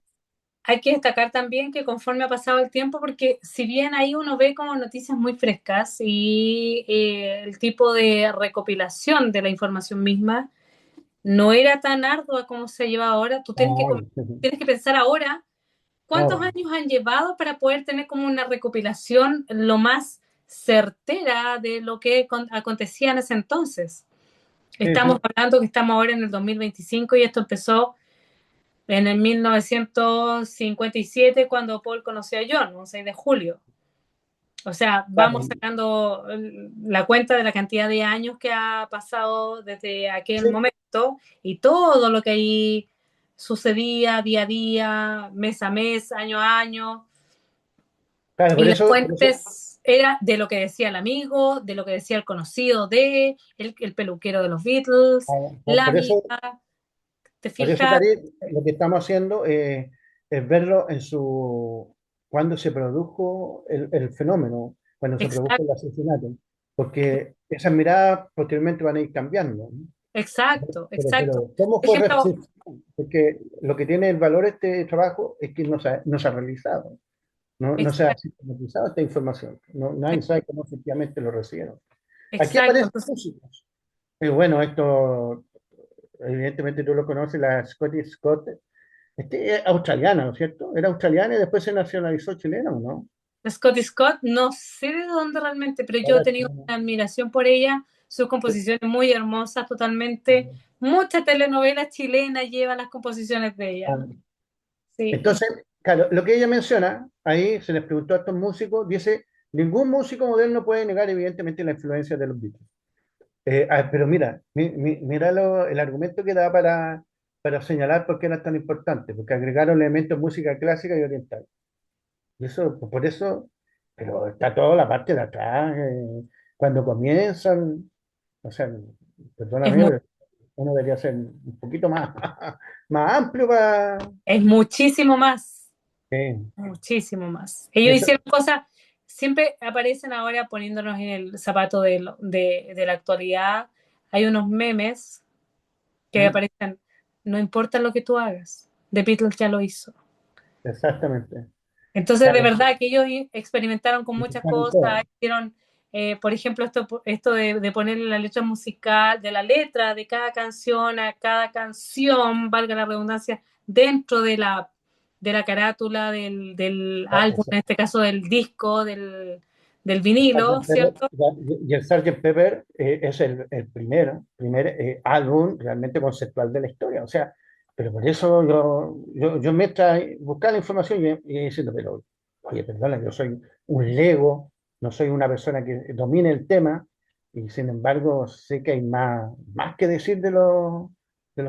hay que destacar también que conforme ha pasado el tiempo, porque si bien ahí uno ve como noticias muy frescas y el tipo de recopilación de la información misma no era tan ardua como se lleva ahora, tú Ay, tienes que pensar ahora cuántos no, años han llevado para poder tener como una recopilación lo más certera de lo que acontecía en ese entonces. sí, Estamos sí, hablando que estamos ahora en el 2025 y esto empezó en el 1957 cuando Paul conoció a John, un 6 de julio. O sea, vamos claro. sacando la cuenta de la cantidad de años que ha pasado desde aquel Sí, momento y todo lo que ahí sucedía día a día, mes a mes, año a año. claro, Y las por eso, fuentes era de lo que decía el amigo, de lo que decía el conocido de, el peluquero de los Beatles, la por eso amiga, ¿te Por eso, fijas? Cari, lo que estamos haciendo es verlo cuando se produjo el fenómeno, cuando se produjo Exacto, el asesinato, porque esas miradas posteriormente van a ir cambiando, ¿no? exacto, exacto. ¿Cómo Por fue ejemplo, recepción? Porque lo que tiene el valor este trabajo es que no se ha realizado, no se ha exacto, sistematizado esta información, nadie sabe cómo efectivamente lo recibieron. Aquí exacto. aparecen Entonces, músicos. Y bueno, esto evidentemente tú lo conoces, la Scottish Scott. Es australiana, ¿no es cierto? Era australiana y después se nacionalizó chilena, ¿o no? Scotty Scott, no sé de dónde realmente, pero yo he Era tenido chilena. una admiración por ella, sus composiciones muy hermosas, totalmente. Muchas telenovelas chilenas llevan las composiciones de ella. Ah, Sí, entonces, claro, lo que ella menciona, ahí se les preguntó a estos músicos, dice, ningún músico moderno puede negar evidentemente la influencia de los Beatles. Pero mira, mira el argumento que da para señalar por qué era tan importante, porque agregaron elementos de música clásica y oriental. Y eso, por eso, pero está toda la parte de atrás, cuando comienzan, o sea, Es, perdóname, mu- pero uno debería ser un poquito más, más amplio para... es muchísimo más, Sí, muchísimo más. Ellos eso, hicieron cosas, siempre aparecen ahora poniéndonos en el zapato de la actualidad. Hay unos memes que ¿eh? aparecen, no importa lo que tú hagas, The Beatles ya lo hizo. Exactamente. Entonces, de Claro, verdad que ellos experimentaron con muchas saben cosas, todo. hicieron, por ejemplo, esto de ponerle la letra musical, de la letra de cada canción a cada canción, valga la redundancia, dentro de la carátula del álbum, en este caso del disco, del vinilo, Sgt. Pepper, ¿cierto? y el Sgt. Pepper es el primer álbum realmente conceptual de la historia. O sea, pero por eso yo mientras buscaba la información y diciendo, pero oye, perdona, yo soy un lego, no soy una persona que domine el tema, y sin embargo sé que hay más que decir de los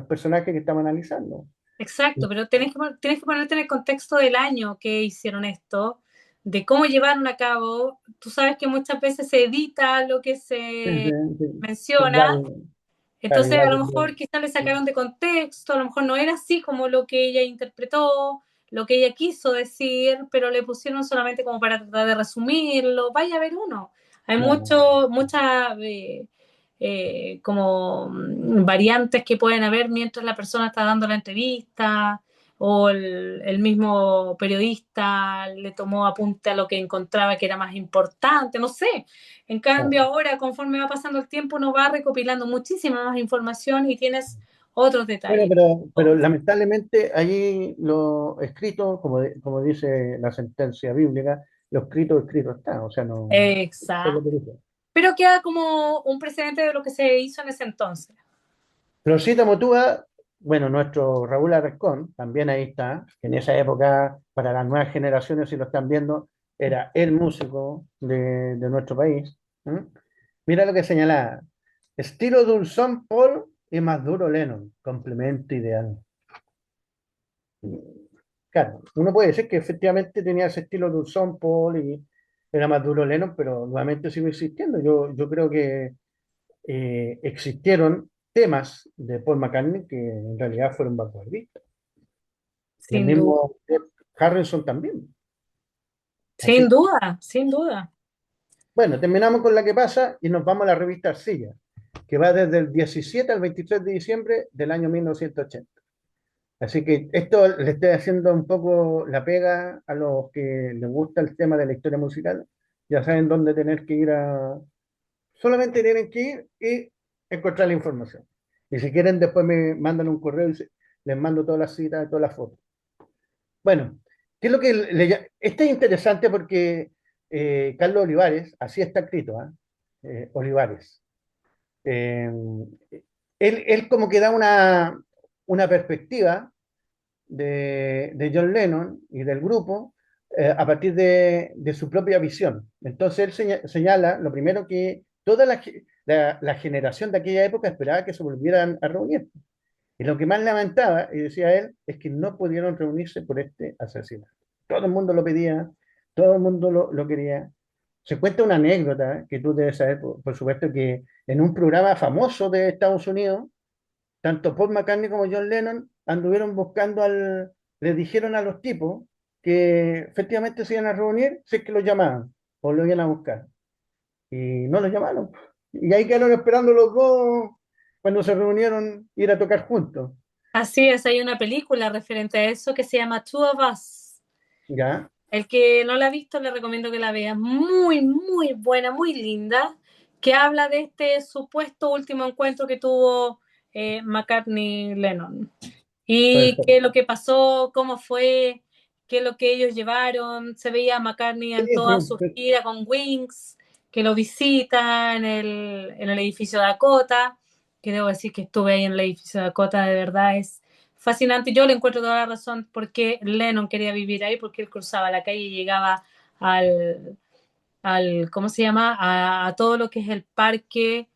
personajes que estamos analizando. Exacto, pero tienes que ponerte en el contexto del año que hicieron esto, de cómo llevaron a cabo. Tú sabes que muchas veces se edita lo que Sí, se sí, sí. menciona. Claro, Entonces, a igual, lo mejor quizás le sacaron de contexto, a lo mejor no era así como lo que ella interpretó, lo que ella quiso decir, pero le pusieron solamente como para tratar de resumirlo. Vaya a ver uno. Hay claro, muchas como variantes que pueden haber mientras la persona está dando la entrevista o el mismo periodista le tomó apunte a lo que encontraba que era más importante, no sé. En cambio, claro. ahora, conforme va pasando el tiempo, uno va recopilando muchísima más información y tienes otros Bueno, detalles. pero lamentablemente allí lo escrito, como dice la sentencia bíblica, lo escrito está, o sea, no, eso es lo Exacto. que dice. Pero queda como un precedente de lo que se hizo en ese entonces. Rosita Motúa, bueno, nuestro Raúl Alarcón, también ahí está, que en esa época, para las nuevas generaciones, si lo están viendo, era el músico de nuestro país. ¿Mm? Mira lo que señalaba, estilo dulzón Paul y más duro Lennon, complemento ideal. Claro, uno puede decir que efectivamente tenía ese estilo dulzón Paul y era más duro Lennon, pero nuevamente sigo insistiendo. Yo creo que existieron temas de Paul McCartney que en realidad fueron vanguardistas. Y el Sin duda. mismo Harrison también. Sin Así, duda, sin duda. bueno, terminamos con la que pasa y nos vamos a la revista Arcilla, que va desde el 17 al 23 de diciembre del año 1980. Así que esto le estoy haciendo un poco la pega a los que les gusta el tema de la historia musical. Ya saben dónde tener que ir a... Solamente tienen que ir y encontrar la información. Y si quieren, después me mandan un correo y les mando todas las citas, todas las fotos. Bueno, ¿qué es lo que este es interesante porque Carlos Olivares, así está escrito, ¿ah? Olivares. Eh, él como que da una perspectiva de John Lennon y del grupo a partir de su propia visión. Entonces él señala, lo primero, que toda la generación de aquella época esperaba que se volvieran a reunir. Y lo que más lamentaba, y decía él, es que no pudieron reunirse por este asesinato. Todo el mundo lo pedía, todo el mundo lo quería. Se cuenta una anécdota que tú debes saber, por supuesto, que en un programa famoso de Estados Unidos, tanto Paul McCartney como John Lennon anduvieron buscando le dijeron a los tipos que efectivamente se iban a reunir si es que los llamaban o lo iban a buscar. Y no los llamaron. Y ahí quedaron esperando los dos cuando se reunieron ir a tocar juntos. Así es, hay una película referente a eso que se llama Two of Us. ¿Ya? El que no la ha visto le recomiendo que la vea. Muy, muy buena, muy linda, que habla de este supuesto último encuentro que tuvo McCartney-Lennon. Y qué es Perfecto. lo que pasó, cómo fue, qué es lo que ellos llevaron. Se veía a McCartney Sí, en toda sí, su sí. gira con Wings, que lo visita en el edificio Dakota, que debo decir que estuve ahí en el edificio Dakota, de verdad es fascinante. Yo le encuentro toda la razón porque Lennon quería vivir ahí, porque él cruzaba la calle y llegaba al, ¿cómo se llama? A todo lo que es el parque,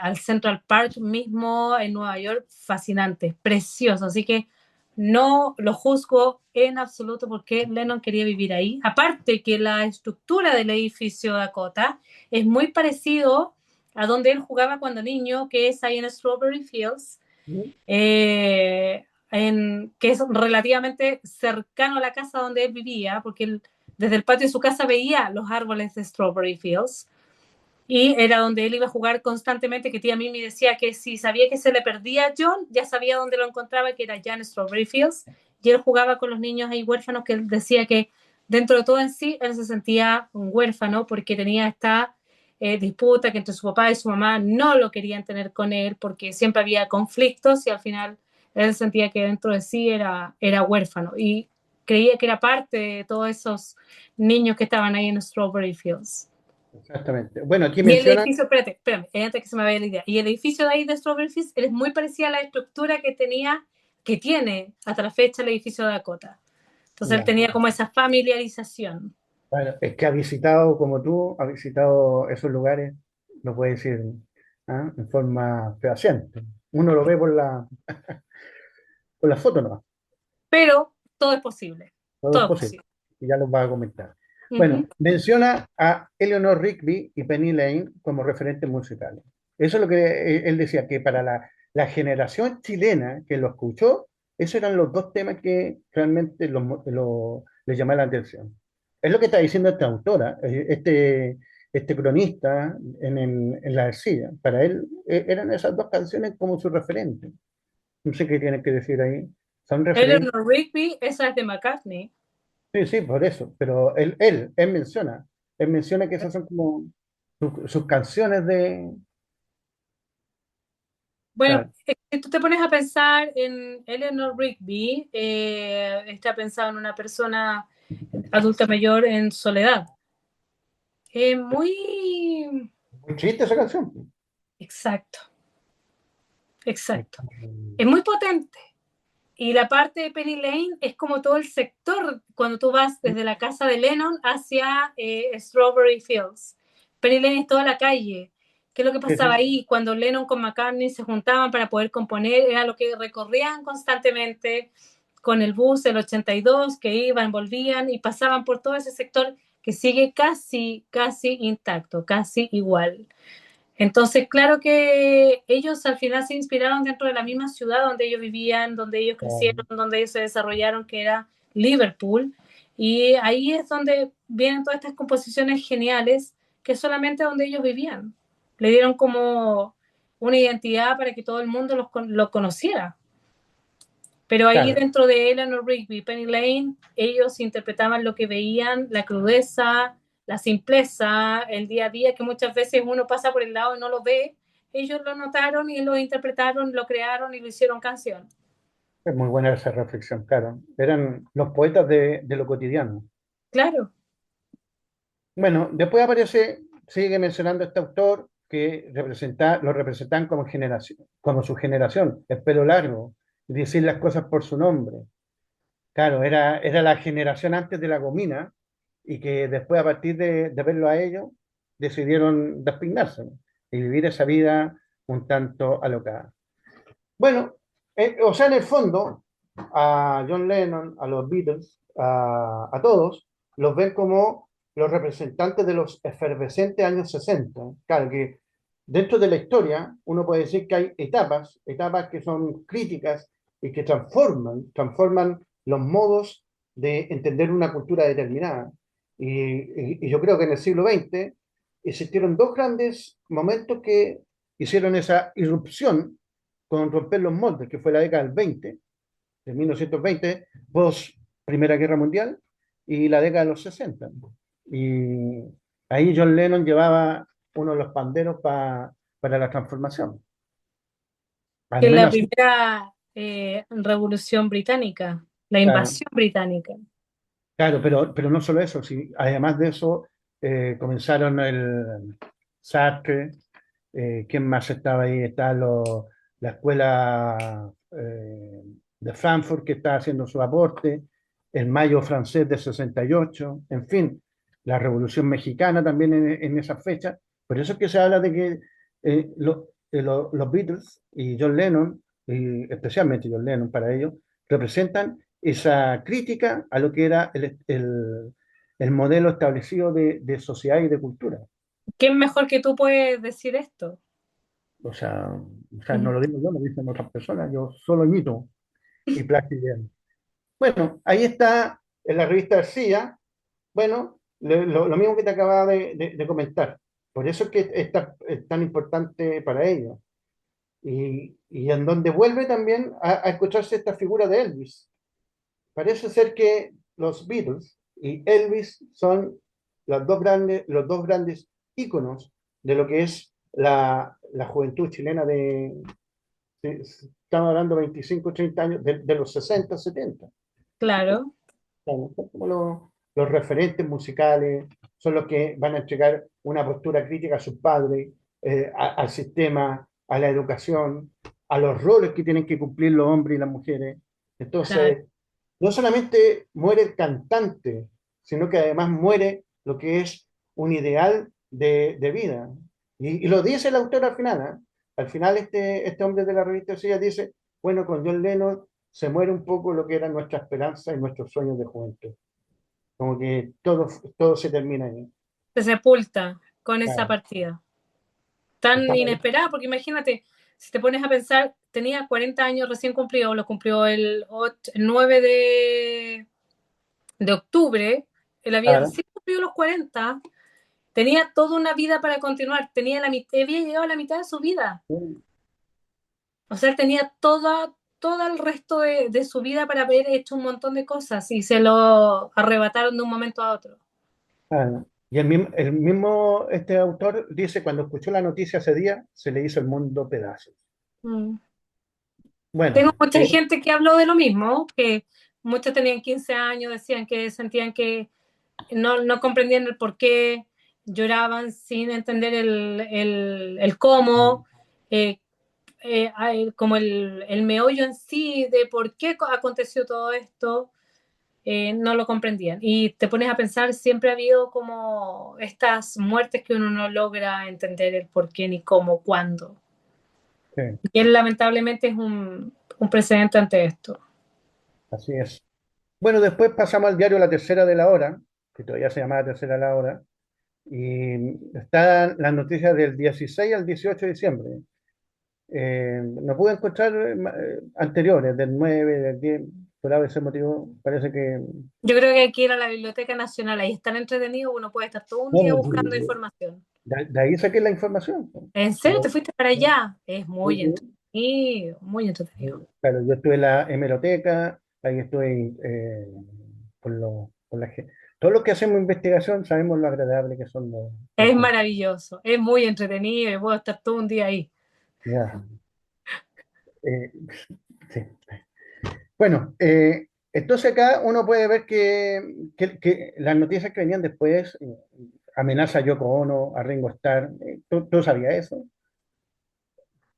al Central Park mismo en Nueva York, fascinante, precioso. Así que no lo juzgo en absoluto porque Lennon quería vivir ahí. Aparte que la estructura del edificio Dakota es muy parecido a donde él jugaba cuando niño, que es ahí en Strawberry Fields, que es relativamente cercano a la casa donde él vivía, porque él, desde el patio de su casa veía los árboles de Strawberry Fields y era donde él iba a jugar constantemente, que tía Mimi decía que si sabía que se le perdía a John, ya sabía dónde lo encontraba, que era ya en Strawberry Fields, y él jugaba con los niños ahí huérfanos, que él decía que dentro de todo en sí, él se sentía un huérfano porque tenía esta disputa que entre su papá y su mamá no lo querían tener con él porque siempre había conflictos y al final él sentía que dentro de sí era huérfano y creía que era parte de todos esos niños que estaban ahí en Strawberry Fields. Exactamente. Bueno, aquí Y el mencionan, edificio, espérame, antes que se me vaya la idea. Y el edificio de ahí de Strawberry Fields es muy parecido a la estructura que tenía, que tiene hasta la fecha el edificio de Dakota. Entonces él ya, tenía como esa familiarización. bueno, es que ha visitado, como tú, ha visitado esos lugares, lo puede decir, ¿ah? En forma fehaciente. Uno lo ve por la foto, ¿no? Pero todo es posible. Todo es Todo es posible. posible. Y ya los va a comentar. Uh Bueno, -huh. menciona a Eleanor Rigby y Penny Lane como referentes musicales. Eso es lo que él decía, que para la generación chilena que lo escuchó, esos eran los dos temas que realmente les llamaban la atención. Es lo que está diciendo esta autora, este cronista en la arcilla. Para él eran esas dos canciones como su referente. No sé qué tiene que decir ahí. Son referentes. Eleanor Rigby, esa es de McCartney. Sí, sí, por eso. Pero él menciona que esas son como sus canciones de... Bueno, Claro, si tú te pones a pensar en Eleanor Rigby, está pensado en una persona adulta mayor en soledad. Muy muy triste esa canción. exacto, Es exacto. como- Es muy potente. Y la parte de Penny Lane es como todo el sector cuando tú vas desde la casa de Lennon hacia Strawberry Fields. Penny Lane es toda la calle. ¿Qué es lo que Sí, pasaba sí. ahí? Cuando Lennon con McCartney se juntaban para poder componer, era lo que recorrían constantemente con el bus del 82, que iban, volvían y pasaban por todo ese sector que sigue casi, casi intacto, casi igual. Entonces, claro que ellos al final se inspiraron dentro de la misma ciudad donde ellos vivían, donde ellos crecieron, donde ellos se desarrollaron, que era Liverpool. Y ahí es donde vienen todas estas composiciones geniales, que es solamente donde ellos vivían. Le dieron como una identidad para que todo el mundo lo conociera. Pero ahí Claro, dentro de Eleanor Rigby y Penny Lane, ellos interpretaban lo que veían, la crudeza, la simpleza, el día a día, que muchas veces uno pasa por el lado y no lo ve. Ellos lo notaron y lo interpretaron, lo crearon y lo hicieron canción. es muy buena esa reflexión, claro. Eran los poetas de lo cotidiano. Claro. Bueno, después aparece, sigue mencionando este autor que lo representan como generación, como su generación, el pelo largo, y decir las cosas por su nombre. Claro, era la generación antes de la gomina y que después a partir de verlo a ellos decidieron despeinarse, ¿no? Y vivir esa vida un tanto alocada. Bueno, o sea, en el fondo, a John Lennon, a los Beatles, a todos, los ven como los representantes de los efervescentes años 60. Claro que dentro de la historia uno puede decir que hay etapas que son críticas y que transforman los modos de entender una cultura determinada. Y yo creo que en el siglo XX existieron dos grandes momentos que hicieron esa irrupción con romper los moldes, que fue la década del 20, de 1920, post Primera Guerra Mundial, y la década de los 60. Y ahí John Lennon llevaba uno de los panderos para la transformación. Que Al es la menos, primera revolución británica, la claro, invasión británica. claro, pero no solo eso, sí, además de eso, comenzaron el Sartre, ¿quién más estaba ahí? La escuela de Frankfurt que está haciendo su aporte, el Mayo francés de 68, en fin, la Revolución Mexicana también en esa fecha. Por eso es que se habla de que los Beatles y John Lennon, y especialmente John Lennon para ellos, representan esa crítica a lo que era el modelo establecido de sociedad y de cultura. ¿Quién mejor que tú puedes decir esto? No lo digo yo, lo dicen otras personas, yo solo imito y plagio. Bueno, ahí está en la revista García, bueno, lo mismo que te acababa de comentar. Por eso es que es tan importante para ellos. Y en donde vuelve también a escucharse esta figura de Elvis. Parece ser que los Beatles y Elvis son los dos grandes íconos de lo que es la juventud chilena estamos hablando de 25, 30 años, de los 60, 70. Claro, Son como los referentes musicales, son los que van a entregar una postura crítica a sus padres, al sistema, a la educación, a los roles que tienen que cumplir los hombres y las mujeres. claro. Entonces, no solamente muere el cantante, sino que además muere lo que es un ideal de vida. Y lo dice el autor al final, ¿eh? Al final este hombre de la revista Silla dice, bueno, con John Lennon se muere un poco lo que era nuestra esperanza y nuestros sueños de juventud. Como que todo se termina ahí. Se sepulta con esa Claro. partida. Tan Estamos ahí. inesperada, porque imagínate, si te pones a pensar, tenía 40 años recién cumplido, lo cumplió el 9 de octubre, él había Claro. recién cumplido los 40, tenía toda una vida para continuar, había llegado a la mitad de su vida, o sea, él tenía todo el resto de su vida para haber hecho un montón de cosas y se lo arrebataron de un momento a otro. Claro. Y el mismo este autor dice, cuando escuchó la noticia ese día, se le hizo el mundo pedazos. Mm. Tengo Bueno, mucha gente que habló de lo mismo, que muchos tenían 15 años, decían que sentían que no comprendían el por qué, lloraban sin entender el cómo, eh, como el meollo en sí de por qué aconteció todo esto, no lo comprendían. Y te pones a pensar, siempre ha habido como estas muertes que uno no logra entender el por qué, ni cómo, cuándo. sí, Y él lamentablemente es un precedente ante esto. así es. Bueno, después pasamos al diario La Tercera de la Hora, que todavía se llama La Tercera de la Hora, y están las noticias del 16 al 18 de diciembre. No pude encontrar anteriores, del 9 del 10 por ese motivo, parece que... Yo creo que hay que ir a la Biblioteca Nacional, ahí es tan entretenido, uno puede estar todo un día Bueno, buscando información. de ahí saqué la información. ¿En serio te Yo, fuiste para allá? Es sí, muy sí. entretenido, muy entretenido. Claro, yo estuve en la hemeroteca, ahí estuve con la gente. Todos los que hacemos investigación sabemos lo agradable que son los Es cursos. maravilloso, es muy entretenido y puedo estar todo un día ahí. Ya, eh, sí. Bueno, entonces acá uno puede ver que las noticias que venían después, amenaza a Yoko Ono, a Ringo Starr, ¿tú sabías eso?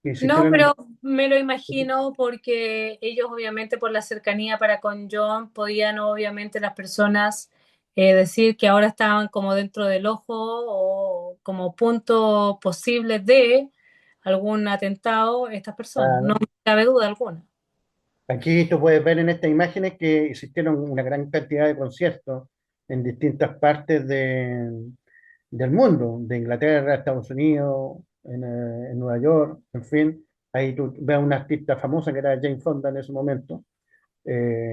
Que No, existieron... pero me lo imagino porque ellos obviamente por la cercanía para con John podían obviamente las personas decir que ahora estaban como dentro del ojo o como punto posible de algún atentado estas personas, no me cabe duda alguna. Aquí tú puedes ver en estas imágenes que existieron una gran cantidad de conciertos en distintas partes del mundo, de Inglaterra, Estados Unidos, en Nueva York, en fin. Ahí tú ves a una artista famosa que era Jane Fonda en ese momento,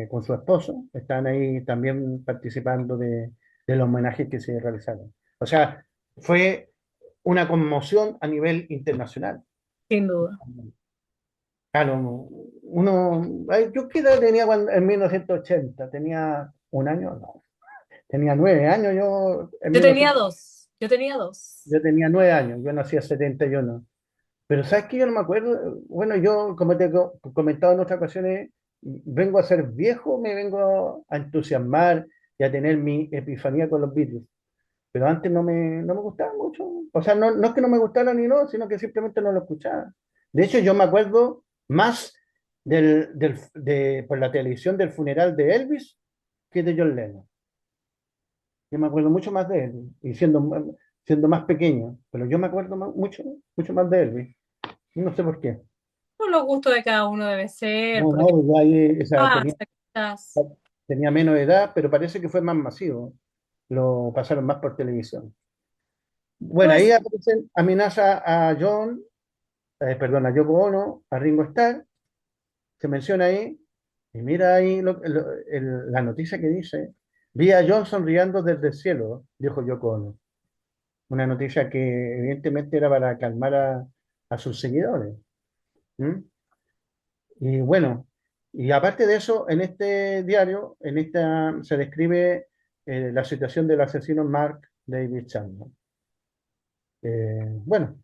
con su esposo. Están ahí también participando de los homenajes que se realizaron. O sea, fue una conmoción a nivel internacional. Sin duda. Claro, ay, ¿yo qué edad tenía en 1980? ¿Tenía un año? No, tenía 9 años yo en Yo tenía 1980. dos, yo tenía dos. Yo tenía 9 años, yo nací en 71. Pero ¿sabes qué? Yo no me acuerdo. Bueno, yo, como te he comentado en otras ocasiones, vengo a ser viejo, me vengo a entusiasmar y a tener mi epifanía con los Beatles. Pero antes no me gustaba mucho. O sea, no es que no me gustara ni no, sino que simplemente no lo escuchaba. De hecho, yo me acuerdo más por la televisión del funeral de Elvis que de John Lennon. Yo me acuerdo mucho más de Elvis, y siendo más pequeño, pero yo me acuerdo mucho, mucho más de Elvis. No sé por qué. Por los gustos de cada uno debe ser, No, porque no, ya ahí, o sea, pasa, quizás. tenía menos edad, pero parece que fue más masivo. Lo pasaron más por televisión. Bueno, ahí Pues amenaza a perdón, a Yoko Ono, a Ringo Starr, se menciona ahí, y mira ahí la noticia que dice, vi a John sonriendo desde el cielo, dijo Yoko Ono. Una noticia que evidentemente era para calmar a sus seguidores. ¿Mm? Y bueno, y aparte de eso, en este diario, se describe la situación del asesino Mark David Chapman. Bueno,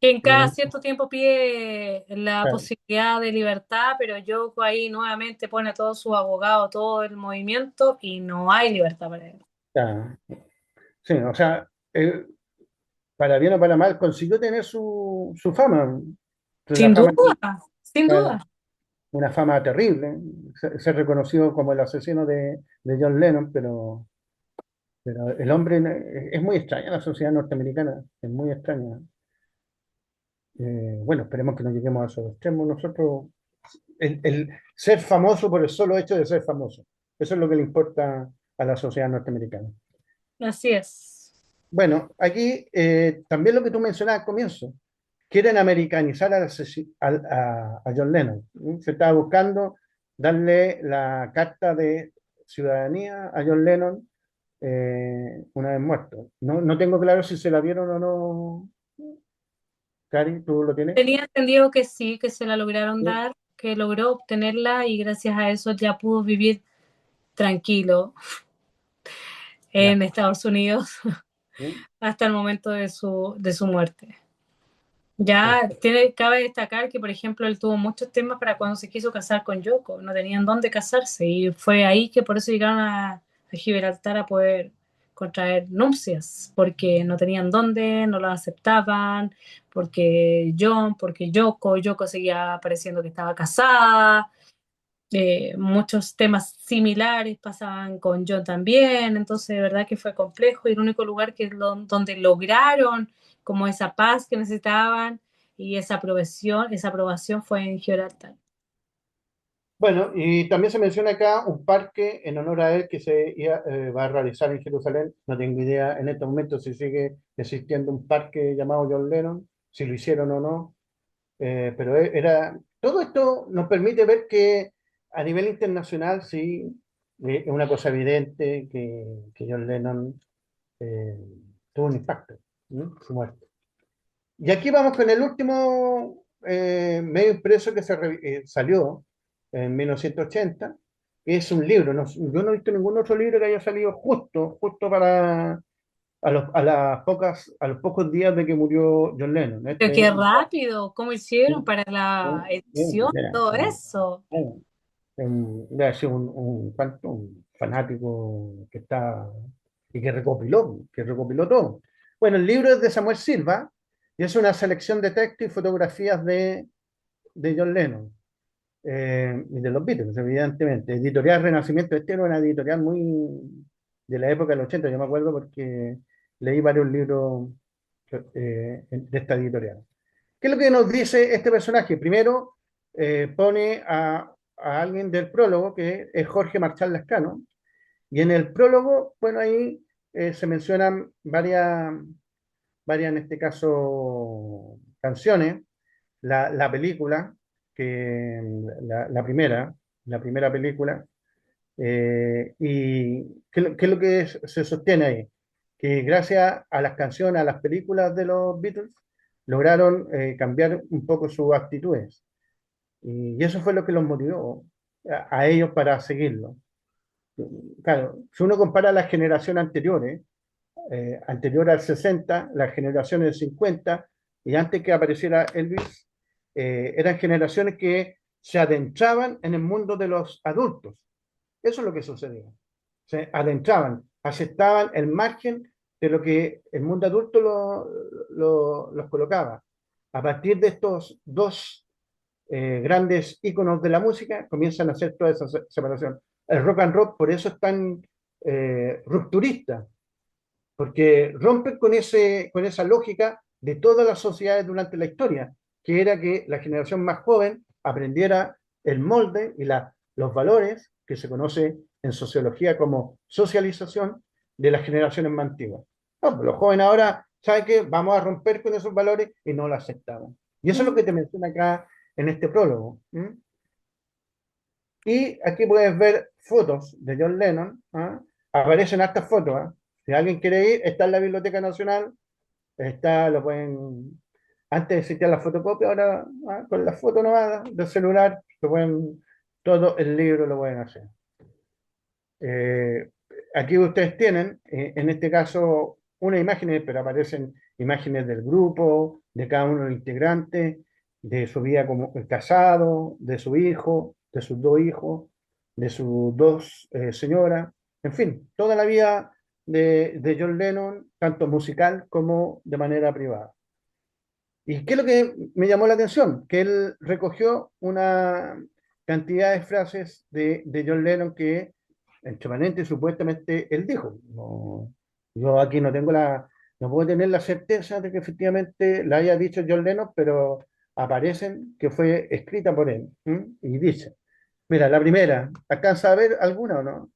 que en cada eh, cierto tiempo pide la claro, posibilidad de libertad, pero Yoko ahí nuevamente pone a todos sus abogados, todo el movimiento y no hay libertad para él. claro. Sí, o sea, para bien o para mal, consiguió tener su fama. La Sin fama, duda, sin claro, duda. una fama terrible. Ser reconocido como el asesino de John Lennon, pero el hombre es muy extraña la sociedad norteamericana, es muy extraña. Bueno, esperemos que no lleguemos a esos extremos. Nosotros, el ser famoso por el solo hecho de ser famoso, eso es lo que le importa a la sociedad norteamericana. Así es. Bueno, aquí también lo que tú mencionabas al comienzo, quieren americanizar a John Lennon. ¿Sí? Se estaba buscando darle la carta de ciudadanía a John Lennon una vez muerto. No, no tengo claro si se la dieron o no. Cari, ¿tú lo tienes? Tenía entendido que sí, que se la lograron Sí. dar, que logró obtenerla y gracias a eso ya pudo vivir tranquilo Ya. en Estados Unidos ¿Sí? hasta el momento de su muerte. Ya tiene, cabe destacar que, por ejemplo, él tuvo muchos temas para cuando se quiso casar con Yoko, no tenían dónde casarse y fue ahí que por eso llegaron a Gibraltar a poder contraer nupcias, porque no tenían dónde, no lo aceptaban, porque Yoko seguía pareciendo que estaba casada, muchos temas similares pasaban con John también, entonces de verdad que fue complejo y el único lugar donde lograron como esa paz que necesitaban y esa aprobación fue en Gibraltar. Bueno, y también se menciona acá un parque en honor a él que va a realizar en Jerusalén. No tengo idea en este momento si sigue existiendo un parque llamado John Lennon, si lo hicieron o no. Pero todo esto nos permite ver que a nivel internacional sí es una cosa evidente que John Lennon eh, tuvo un impacto, ¿no? Su muerte. Y aquí vamos con el último medio impreso que salió en 1980, que es un libro. Yo no he visto ningún otro libro que haya salido justo para a los pocos días de que murió John Lennon. Pero qué rápido, ¿cómo hicieron para la edición? Mira, Todo eso. debe ser un fanático que está y que recopiló todo. Bueno, el libro es de Samuel Silva y es una selección de textos y fotografías de John Lennon y de los Beatles, evidentemente. Editorial Renacimiento, este era una editorial muy de la época del 80, yo me acuerdo porque leí varios libros de esta editorial. ¿Qué es lo que nos dice este personaje? Primero, pone a alguien del prólogo, que es Jorge Marchal Lascano, y en el prólogo, bueno, ahí se mencionan varias, en este caso, canciones, la película, la primera película, y ¿qué es lo que se sostiene ahí? Que gracias a las canciones, a las películas de los Beatles, lograron cambiar un poco sus actitudes. Y eso fue lo que los motivó a ellos para seguirlo. Claro, si uno compara las generaciones anteriores, anterior al 60, las generaciones del 50, y antes que apareciera Elvis, eran generaciones que se adentraban en el mundo de los adultos. Eso es lo que sucedía. Se adentraban, aceptaban el margen de lo que el mundo adulto los colocaba. A partir de estos dos grandes íconos de la música comienzan a hacer toda esa separación. El rock and roll por eso es tan rupturista, porque rompen con esa lógica de todas las sociedades durante la historia, que era que la generación más joven aprendiera el molde y los valores que se conoce en sociología como socialización de las generaciones más antiguas. No, pues los jóvenes ahora, ¿saben qué? Vamos a romper con esos valores y no lo aceptamos. Y eso es lo que te menciona acá en este prólogo. ¿M? Y aquí puedes ver fotos de John Lennon. ¿Ah? Aparecen estas fotos. ¿Ah? Si alguien quiere ir, está en la Biblioteca Nacional. Está, lo pueden. Antes existía la fotocopia, ahora con la foto nomás del celular, todo el libro lo pueden hacer. Eh, Aquí ustedes tienen, en este caso, una imagen, pero aparecen imágenes del grupo, de cada uno de los integrantes, de su vida como casado, de su hijo, de sus dos hijos, de sus dos señoras, en fin, toda la vida de John Lennon, tanto musical como de manera privada. ¿Y qué es lo que me llamó la atención? Que él recogió una cantidad de frases de John Lennon que, entre paréntesis, supuestamente él dijo. No, yo aquí no puedo tener la certeza de que efectivamente la haya dicho John Lennon, pero aparecen que fue escrita por él. ¿M? Y dice, mira, la primera, ¿alcanza a ver alguna o no?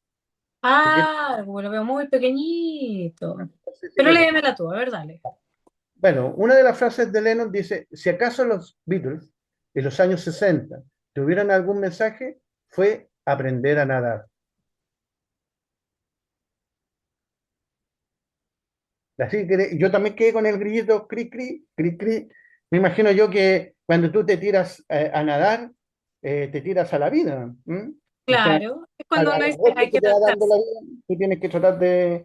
¿Te quieres- Ah, como lo veo muy pequeñito. no sé si Pero le ves? léemela tú, a ver, dale. Bueno, una de las frases de Lennon dice, si acaso los Beatles en los años 60 tuvieron algún mensaje, fue aprender a nadar. Así que yo también quedé con el grillito cri, cri, cri, cri. Me imagino yo que cuando tú te tiras a nadar, te tiras a la vida. ¿M? O sea, Claro, es cuando a uno los dice golpes hay que que te va dando adaptarse, la vida, tú tienes que tratar de.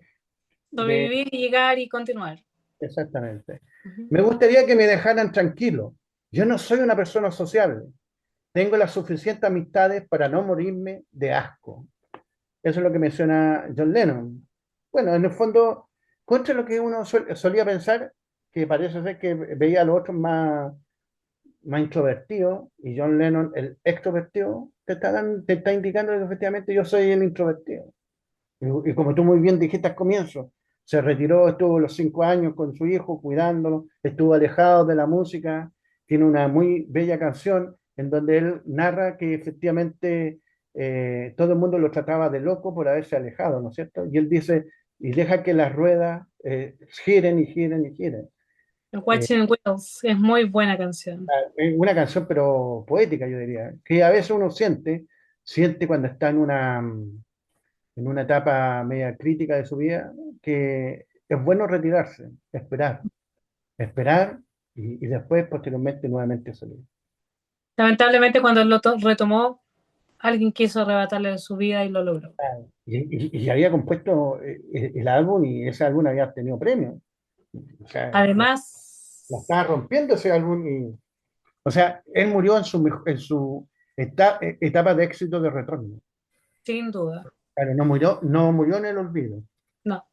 sobrevivir y llegar y continuar. Exactamente. Ujú. Me gustaría que me dejaran tranquilo. Yo no soy una persona sociable. Tengo las suficientes amistades para no morirme de asco. Eso es lo que menciona John Lennon. Bueno, en el fondo, contra lo que uno solía pensar, que parece ser que veía a los otros más introvertidos, y John Lennon, el extrovertido, te está indicando que efectivamente yo soy el introvertido. Y como tú muy bien dijiste al comienzo, se retiró, estuvo los 5 años con su hijo cuidándolo, estuvo alejado de la música, tiene una muy bella canción en donde él narra que efectivamente todo el mundo lo trataba de loco por haberse alejado, ¿no es cierto? Y él dice, y deja que las ruedas giren y giren y giren. Eh, Watching Wheels es muy buena canción. es una canción pero poética, yo diría, que a veces uno siente cuando está en una etapa media crítica de su vida, que es bueno retirarse, esperar y después, posteriormente, nuevamente salir. Lamentablemente cuando lo retomó, alguien quiso arrebatarle de su vida y lo logró. Y había compuesto el álbum y ese álbum había tenido premios. O sea, la Además, estaba rompiendo ese álbum. O sea, él murió en su etapa de éxito de retorno. sin duda, Claro, no murió en el olvido. no.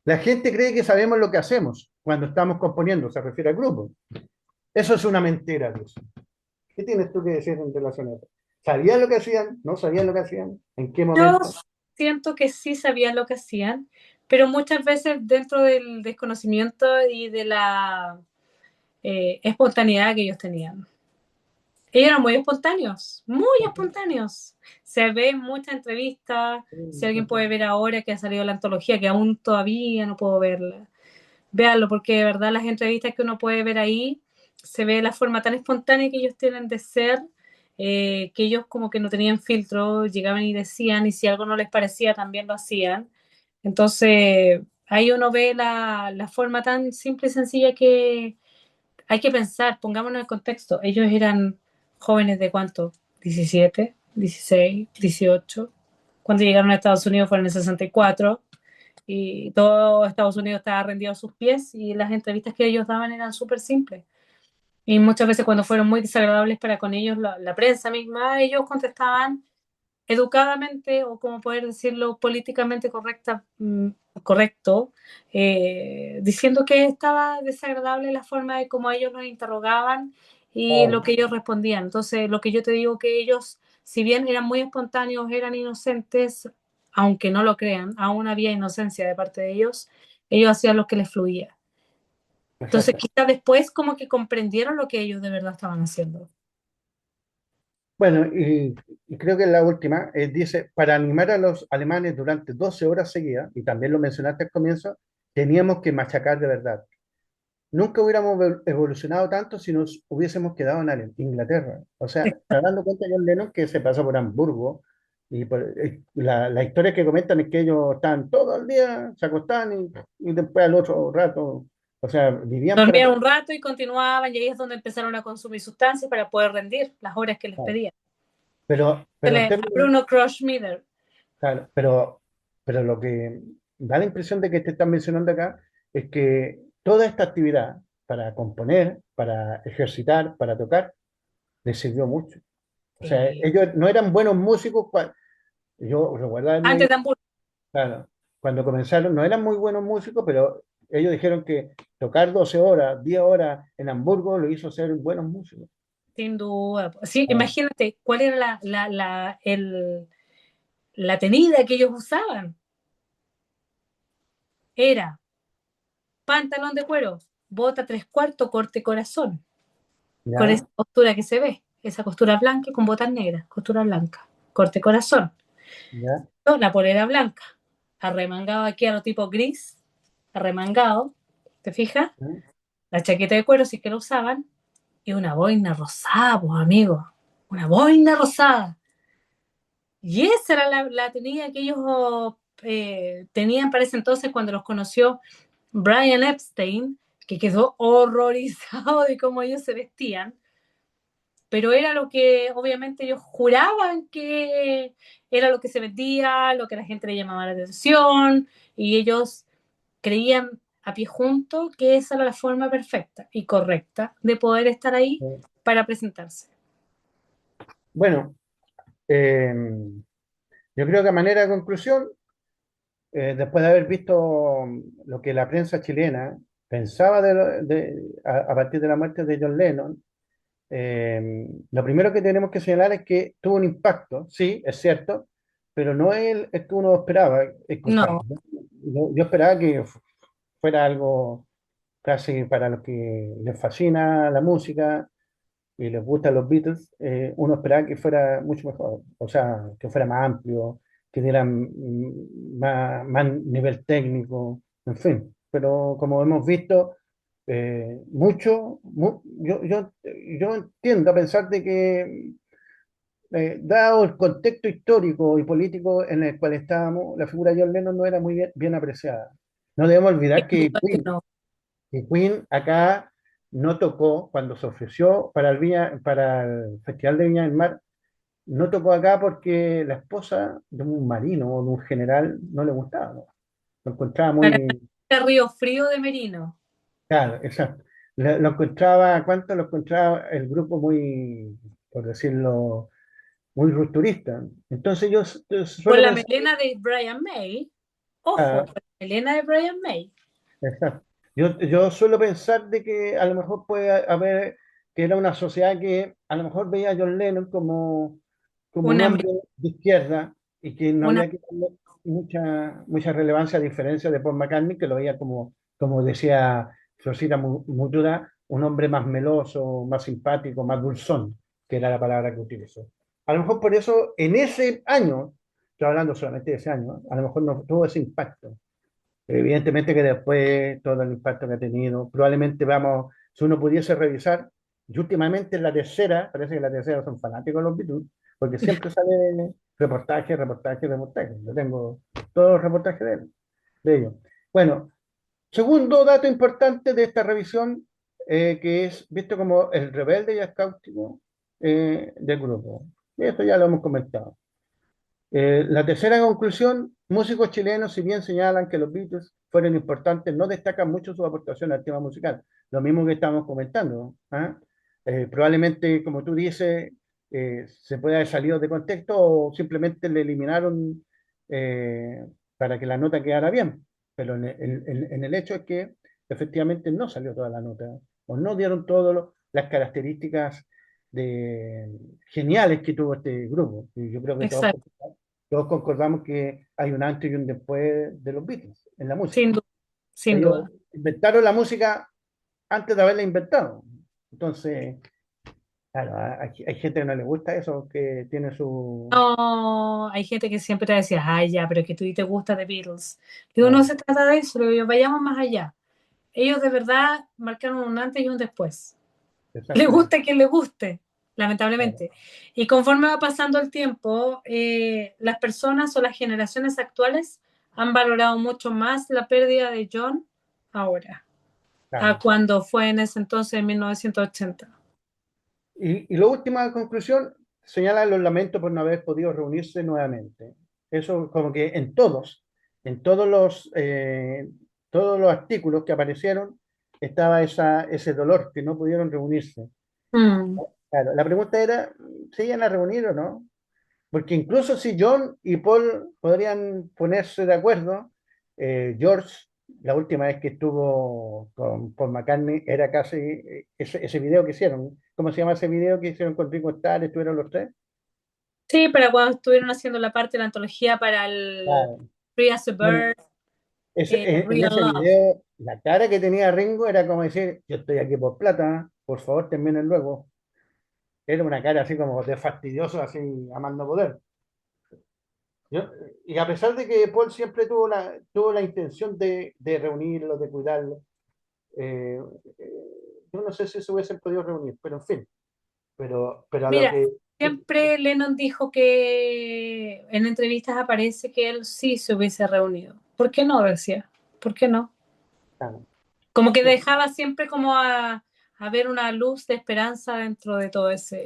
La gente cree que sabemos lo que hacemos cuando estamos componiendo, se refiere al grupo. Eso es una mentira, Dios. ¿Qué tienes tú que decir en relación a eso? ¿Sabían lo que hacían? ¿No sabían lo que hacían? ¿En qué Yo momento? siento que sí sabían lo que hacían, pero muchas veces dentro del desconocimiento y de la espontaneidad que ellos tenían. Ellos eran muy espontáneos, muy espontáneos. Se ve en muchas entrevistas, si alguien puede ver ahora que ha salido la antología, que aún todavía no puedo verla, véanlo, porque de verdad las entrevistas que uno puede ver ahí, se ve la forma tan espontánea que ellos tienen de ser, que ellos como que no tenían filtro, llegaban y decían, y si algo no les parecía también lo hacían. Entonces, ahí uno ve la forma tan simple y sencilla que hay que pensar, pongámonos en contexto, ellos eran jóvenes de cuánto, 17, 16, 18, cuando llegaron a Estados Unidos fueron en el 64 y todo Estados Unidos estaba rendido a sus pies y las entrevistas que ellos daban eran súper simples. Y muchas veces cuando fueron muy desagradables para con ellos, la prensa misma, ellos contestaban educadamente o como poder decirlo políticamente correcto, diciendo que estaba desagradable la forma de cómo ellos los interrogaban y lo Oh, que ellos respondían. Entonces, lo que yo te digo que ellos, si bien eran muy espontáneos, eran inocentes, aunque no lo crean, aún había inocencia de parte de ellos hacían lo que les fluía. Entonces, exacto. quizás después como que comprendieron lo que ellos de verdad estaban haciendo. Bueno, y creo que la última, dice, para animar a los alemanes durante 12 horas seguidas, y también lo mencionaste al comienzo, teníamos que machacar de verdad. Nunca hubiéramos evolucionado tanto si nos hubiésemos quedado en Inglaterra. O sea, está dando cuenta John Lennon que se pasó por Hamburgo y la historia que comentan es que ellos estaban todo el día, se acostaban y después al otro rato, o sea, vivían para Dormían todo. un rato y continuaban, y ahí es donde empezaron a consumir sustancias para poder rendir las horas que les pedían. Pero en A términos, Bruno Kroschmider. claro, pero lo que da la impresión de que te están mencionando acá es que toda esta actividad para componer, para ejercitar, para tocar, les sirvió mucho. O sea, Sí. ellos no eran buenos músicos. Yo recuerdo haberlo Antes leído, de Hamburgo, claro, cuando comenzaron, no eran muy buenos músicos, pero ellos dijeron que tocar 12 horas, 10 horas en Hamburgo lo hizo ser buenos músicos. sin duda. Sí, Ah, imagínate cuál era la tenida que ellos usaban. Era pantalón de cuero, bota tres cuartos, corte corazón, con esa ¿ya? costura que se ve, esa costura blanca con botas negras, costura blanca, corte corazón. ¿Ya? No, la polera blanca, arremangado aquí a lo tipo gris, arremangado, ¿te fijas? ¿Mm? La chaqueta de cuero, sí que lo usaban, y una boina rosada, pues amigo, una boina rosada. Y esa era la tenida que ellos tenían para ese entonces cuando los conoció Brian Epstein, que quedó horrorizado de cómo ellos se vestían, pero era lo que obviamente ellos juraban que era lo que se vendía, lo que a la gente le llamaba la atención, y ellos creían a pie junto que esa era la forma perfecta y correcta de poder estar ahí para presentarse. Bueno, eh, yo creo que a manera de conclusión, después de haber visto lo que la prensa chilena pensaba a partir de la muerte de John Lennon, lo primero que tenemos que señalar es que tuvo un impacto, sí, es cierto, pero no es el que uno esperaba escuchar. No, Yo esperaba que fuera algo casi para los que les fascina la música y les gustan los Beatles, uno esperaba que fuera mucho mejor, o sea, que fuera más amplio, que diera más nivel técnico, en fin. Pero como hemos visto, yo entiendo a pensar de que, dado el contexto histórico y político en el cual estábamos, la figura de John Lennon no era muy bien apreciada. No debemos olvidar sin duda que no. que Queen acá no tocó cuando se ofreció para el Festival de Viña del Mar, no tocó acá porque la esposa de un marino o de un general no le gustaba, ¿no? Lo encontraba Para muy, Río Frío de Merino. claro, exacto. Lo encontraba, ¿cuánto? Lo encontraba el grupo muy, por decirlo, muy rupturista. Entonces yo Con suelo la pensar, melena de Brian May, ojo, ah, con la melena de Brian May, exacto. Yo suelo pensar de que a lo mejor puede haber, que era una sociedad que a lo mejor veía a John Lennon como un una, hombre de izquierda y que no una había que darle mucha relevancia a diferencia de Paul McCartney, que lo veía como decía Florcita Mutura, un hombre más meloso, más simpático, más dulzón, que era la palabra que utilizó. A lo mejor por eso en ese año, estoy hablando solamente de ese año, a lo mejor no tuvo ese impacto. Evidentemente que después todo el impacto que ha tenido, probablemente vamos, si uno pudiese revisar, y últimamente en la tercera, parece que la tercera son fanáticos de los Beatles, porque siempre sale reportaje, reportaje, reportaje. Yo tengo todos los reportajes de ellos. Bueno, segundo dato importante de esta revisión, que es visto como el rebelde y el cáustico del grupo. Y esto ya lo hemos comentado. La tercera conclusión, músicos chilenos, si bien señalan que los Beatles fueron importantes, no destacan mucho su aportación al tema musical. Lo mismo que estamos comentando, ¿no? ¿Ah? Probablemente, como tú dices, se puede haber salido de contexto o simplemente le eliminaron para que la nota quedara bien. Pero en el hecho es que efectivamente no salió toda la nota, o no dieron todo las características geniales que tuvo este grupo. Y yo creo que exacto, todos concordamos que hay un antes y un después de los Beatles en la música. sin duda, sin Ellos duda. inventaron la música antes de haberla inventado. Entonces, claro, hay gente que no le gusta eso, que tiene su... No, hay gente que siempre te decía, ay, ya, pero es que tú te gusta de Beatles. Digo, no Claro, se trata de eso, digo, vayamos más allá. Ellos de verdad marcaron un antes y un después. Le exactamente. guste a quien le guste, Claro. lamentablemente. Y conforme va pasando el tiempo, las personas o las generaciones actuales han valorado mucho más la pérdida de John ahora, a Claro. cuando fue en ese entonces, en 1980. Y la última conclusión señala los lamentos por no haber podido reunirse nuevamente. Eso como que en todos los artículos que aparecieron, estaba ese dolor que no pudieron reunirse. Mm, Claro, la pregunta era, ¿se iban a reunir o no? Porque incluso si John y Paul podrían ponerse de acuerdo, George, la última vez que estuvo con Paul McCartney, era casi ese video que hicieron. ¿Cómo se llama ese video que hicieron con Ringo Starr? ¿Estuvieron los tres? sí, para cuando estuvieron haciendo la parte de la antología para el Claro. Free as a Bueno, Bird, en Real ese Love. video, la cara que tenía Ringo era como decir, yo estoy aquí por plata, por favor terminen luego. Era una cara así como de fastidioso, así a más no poder. Yo- y a pesar de que Paul siempre tuvo la intención de reunirlo, de cuidarlo, eh, eh, yo no sé si se hubiesen podido reunir, pero en fin, pero a lo Mira, que... siempre Lennon dijo que en entrevistas aparece que él sí se hubiese reunido. ¿Por qué no? Decía. ¿Por qué no? Claro, Como que no, dejaba siempre como a ver una luz de esperanza dentro de todo esa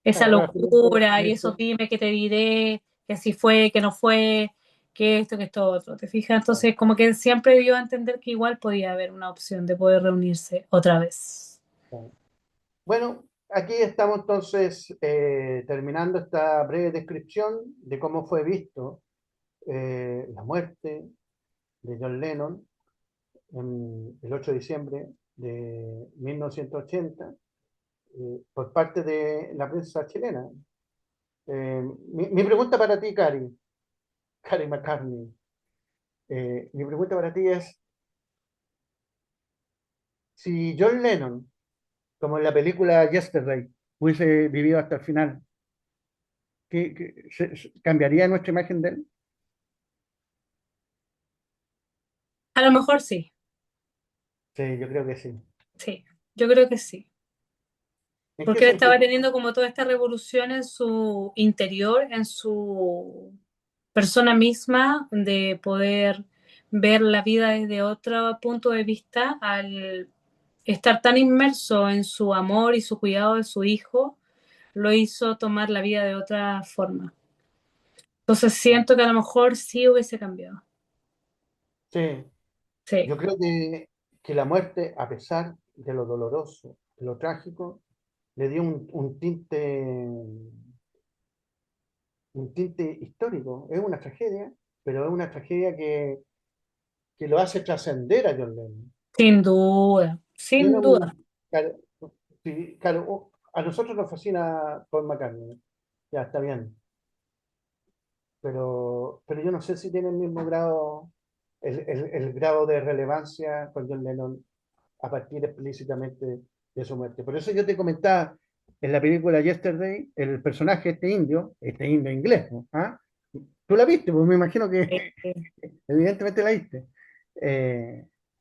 claro, ahora locura y eso dime que te diré, que así fue, que no fue, que esto otro. ¿Te fijas? claro, Entonces, como que siempre dio a entender que igual podía haber una opción de poder reunirse otra vez. claro. Bueno, aquí estamos entonces terminando esta breve descripción de cómo fue visto la muerte de John Lennon el 8 de diciembre de 1980 por parte de la prensa chilena. Mi pregunta para ti, Cari McCartney, mi pregunta para ti es, si John Lennon, como en la película Yesterday, hubiese vivido hasta el final, ¿cambiaría nuestra imagen de él? A lo mejor sí, Sí, yo creo que sí. sí, yo creo que sí. ¿En qué Porque él estaba sentido? teniendo como toda esta revolución en su interior, en su persona misma, de poder ver la vida desde otro punto de vista, al estar tan inmerso en su amor y su cuidado de su hijo, lo hizo tomar la vida de otra forma. Entonces siento que a lo mejor sí hubiese cambiado. Sí, Sí, yo creo que la muerte, a pesar de lo doloroso, de lo trágico, le dio un tinte histórico. Es una tragedia, pero es una tragedia que lo hace trascender a John Lennon. sin duda, Tiene sin duda. claro, sí, claro, a nosotros nos fascina Paul McCartney, ya está bien, pero yo no sé si tiene el mismo grado, el grado de relevancia con John Lennon a partir explícitamente de su muerte. Por eso yo te comentaba en la película Yesterday, el personaje este indio inglés, ¿no? ¿Ah? ¿Tú la viste? Pues me imagino que evidentemente la viste.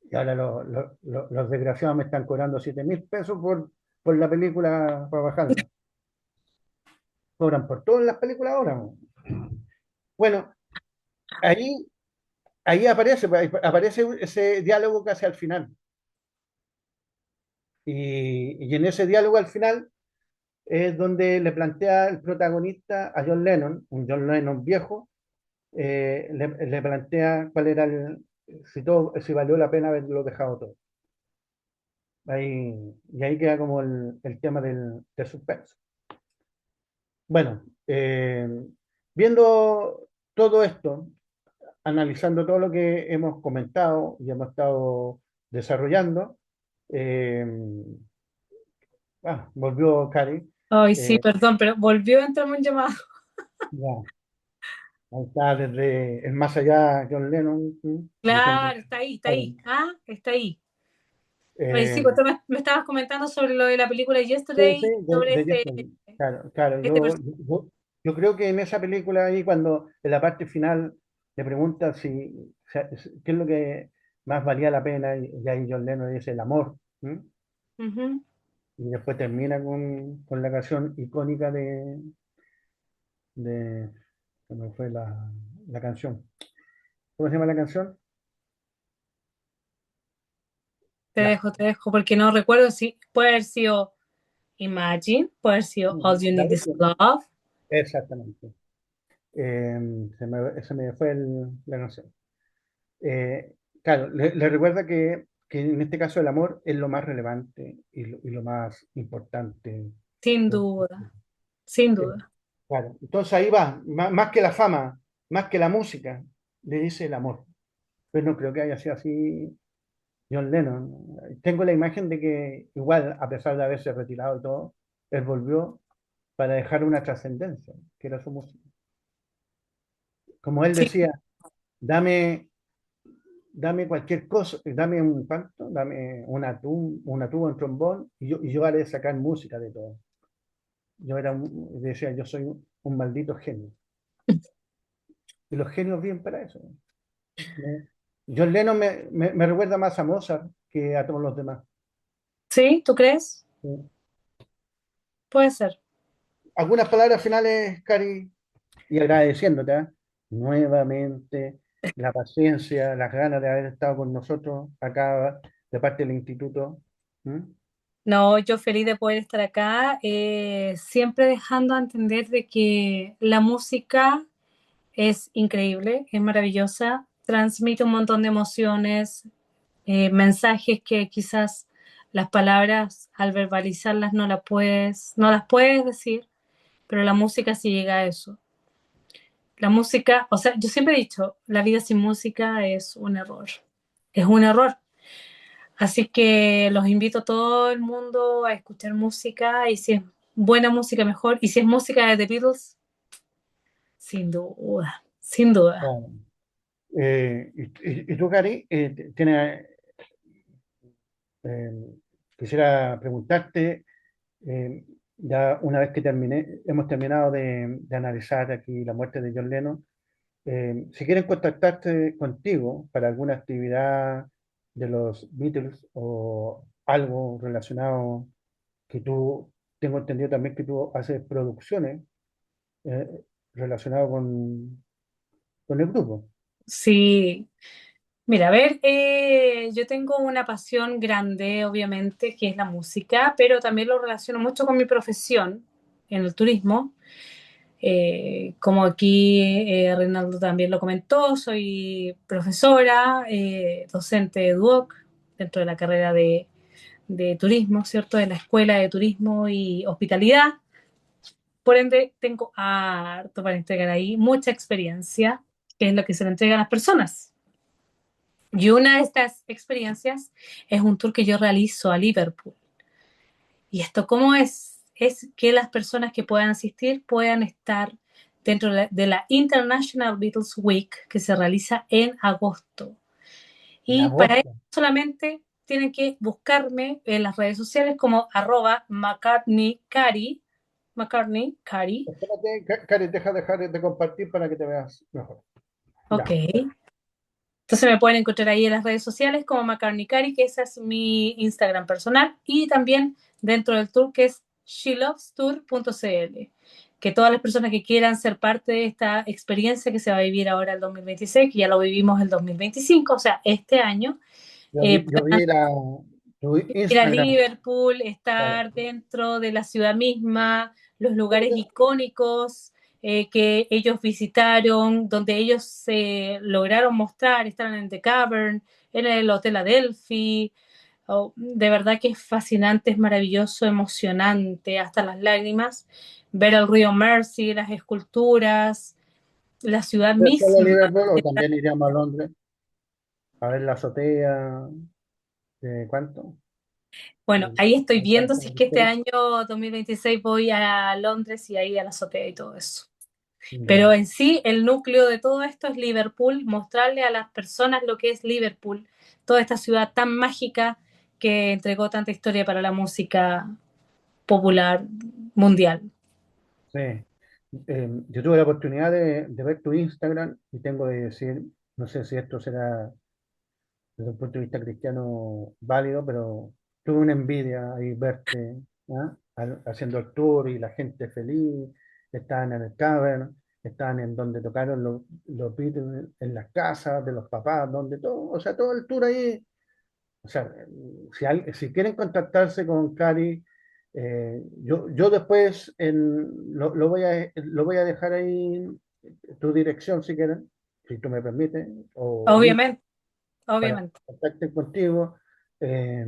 Y ahora los desgraciados me están cobrando 7.000 pesos por la película para bajarla. Cobran por todas las películas ahora, ¿no? Bueno, ahí, ahí aparece ese diálogo casi al final. Y en ese diálogo al final es donde le plantea el protagonista a John Lennon, un John Lennon viejo, le plantea cuál era si valió la pena haberlo dejado todo. Y ahí queda como el tema del suspenso. Bueno, viendo todo esto, analizando todo lo que hemos comentado y hemos estado desarrollando, eh, volvió Cari. Ay, sí, Eh, perdón, pero volvió a entrarme un llamado. ya, ahí está desde el más allá, John Lennon, diciendo, Claro, está ahí, está claro, ahí. Ah, está ahí. Oye, sí, eh, pues tú me estabas comentando sobre lo de la película sí, sí, Yesterday, sobre de Jeopardy. Claro, claro, este personaje. yo creo que en esa película ahí, cuando en la parte final le pregunta si, qué es lo que más valía la pena, y ahí John Lennon dice el amor, ¿m? Ujú. Y después termina con la canción icónica de ¿cómo fue la canción? ¿Cómo se llama la canción? Ya, Te dejo, porque no recuerdo si puede haber sido Imagine, puede haber sido All You la Need Is última, Love. exactamente. Se me fue la canción. Eh, claro, le recuerda que en este caso el amor es lo más relevante y lo más importante. Sin Eh, duda, sin eh, duda. claro, entonces ahí va, más que la fama, más que la música, le dice el amor. Pero no creo que haya sido así John Lennon. Tengo la imagen de que igual, a pesar de haberse retirado y todo, él volvió para dejar una trascendencia, que era su música. Como él Sí, decía, dame dame cualquier cosa, dame un canto, dame una tuba, un trombón, y yo haré sacar música de todo. Decía, yo soy un maldito genio. Y los genios viven para eso. ¿No? John Lennon me recuerda más a Mozart que a todos los demás. ¿sí? ¿Tú crees? ¿Sí? Puede ser. Algunas palabras finales, Cari, y agradeciéndote, ¿eh? Nuevamente la paciencia, las ganas de haber estado con nosotros acá de parte del instituto. ¿Mm? No, yo feliz de poder estar acá, siempre dejando a entender de que la música es increíble, es maravillosa, transmite un montón de emociones, mensajes que quizás las palabras al verbalizarlas no las puedes decir, pero la música sí llega a eso. La música, o sea, yo siempre he dicho, la vida sin música es un error, es un error. Así que los invito a todo el mundo a escuchar música y si es buena música mejor y si es música de The Beatles, sin duda, sin duda. Claro. Y tú, Cari, eh, quisiera preguntarte, eh, ya una vez que hemos terminado de analizar aquí la muerte de John Lennon, si quieren contactarte contigo para alguna actividad de los Beatles o algo relacionado, que tú, tengo entendido también que tú haces producciones eh, relacionadas con el grupo. Sí, mira, a ver, yo tengo una pasión grande, obviamente, que es la música, pero también lo relaciono mucho con mi profesión en el turismo. Como aquí Reinaldo también lo comentó, soy profesora, docente de DUOC dentro de la carrera de turismo, ¿cierto? De la Escuela de Turismo y Hospitalidad. Por ende, tengo harto para entregar ahí, mucha experiencia, que es lo que se le entrega a las personas. Y una de estas experiencias es un tour que yo realizo a Liverpool. ¿Y esto cómo es? Es que las personas que puedan asistir puedan estar dentro de la International Beatles Week que se realiza en agosto. En Y para eso agosto. solamente tienen que buscarme en las redes sociales como McCartney Cari. Espérate, Karen, dejar de compartir para que te veas mejor. Ok. Ya. Entonces me pueden encontrar ahí en las redes sociales como McCartney Cari, que ese es mi Instagram personal, y también dentro del tour que es shelovestour.cl, que todas las personas que quieran ser parte de esta experiencia que se va a vivir ahora el 2026, que ya lo vivimos el 2025, o sea, este año, Yo puedan vi tu ir a Instagram. Liverpool, Claro. estar dentro de la ciudad misma, los lugares icónicos que ellos visitaron, donde ellos se lograron mostrar, estaban en The Cavern, en el Hotel Adelphi. Oh, de verdad que es fascinante, es maravilloso, emocionante, hasta las lágrimas, ver el río Mersey, las esculturas, la ciudad ¿Es solo misma. Liverpool o también iríamos a Londres a ver la azotea? ¿De cuánto? Bueno, ahí estoy Me viendo encanta si es el que este hotel. año 2026 voy a Londres y ahí a la azotea y todo eso. Pero Ya, en sí, el núcleo de todo esto es Liverpool, mostrarle a las personas lo que es Liverpool, toda esta ciudad tan mágica que entregó tanta historia para la música popular mundial. sí. Yo tuve la oportunidad de ver tu Instagram y tengo que decir, no sé si esto será desde un punto de vista cristiano válido, pero tuve una envidia ahí verte, ¿ah? Haciendo el tour y la gente feliz, estaban en el cavern, estaban en donde tocaron los Beatles, en las casas de los papás, donde todo, o sea, todo el tour ahí. O sea, si quieren contactarse con Cari, yo después lo voy a dejar ahí tu dirección si quieren, si tú me permites, o el Obviamente, para que obviamente. contacten contigo. Eh,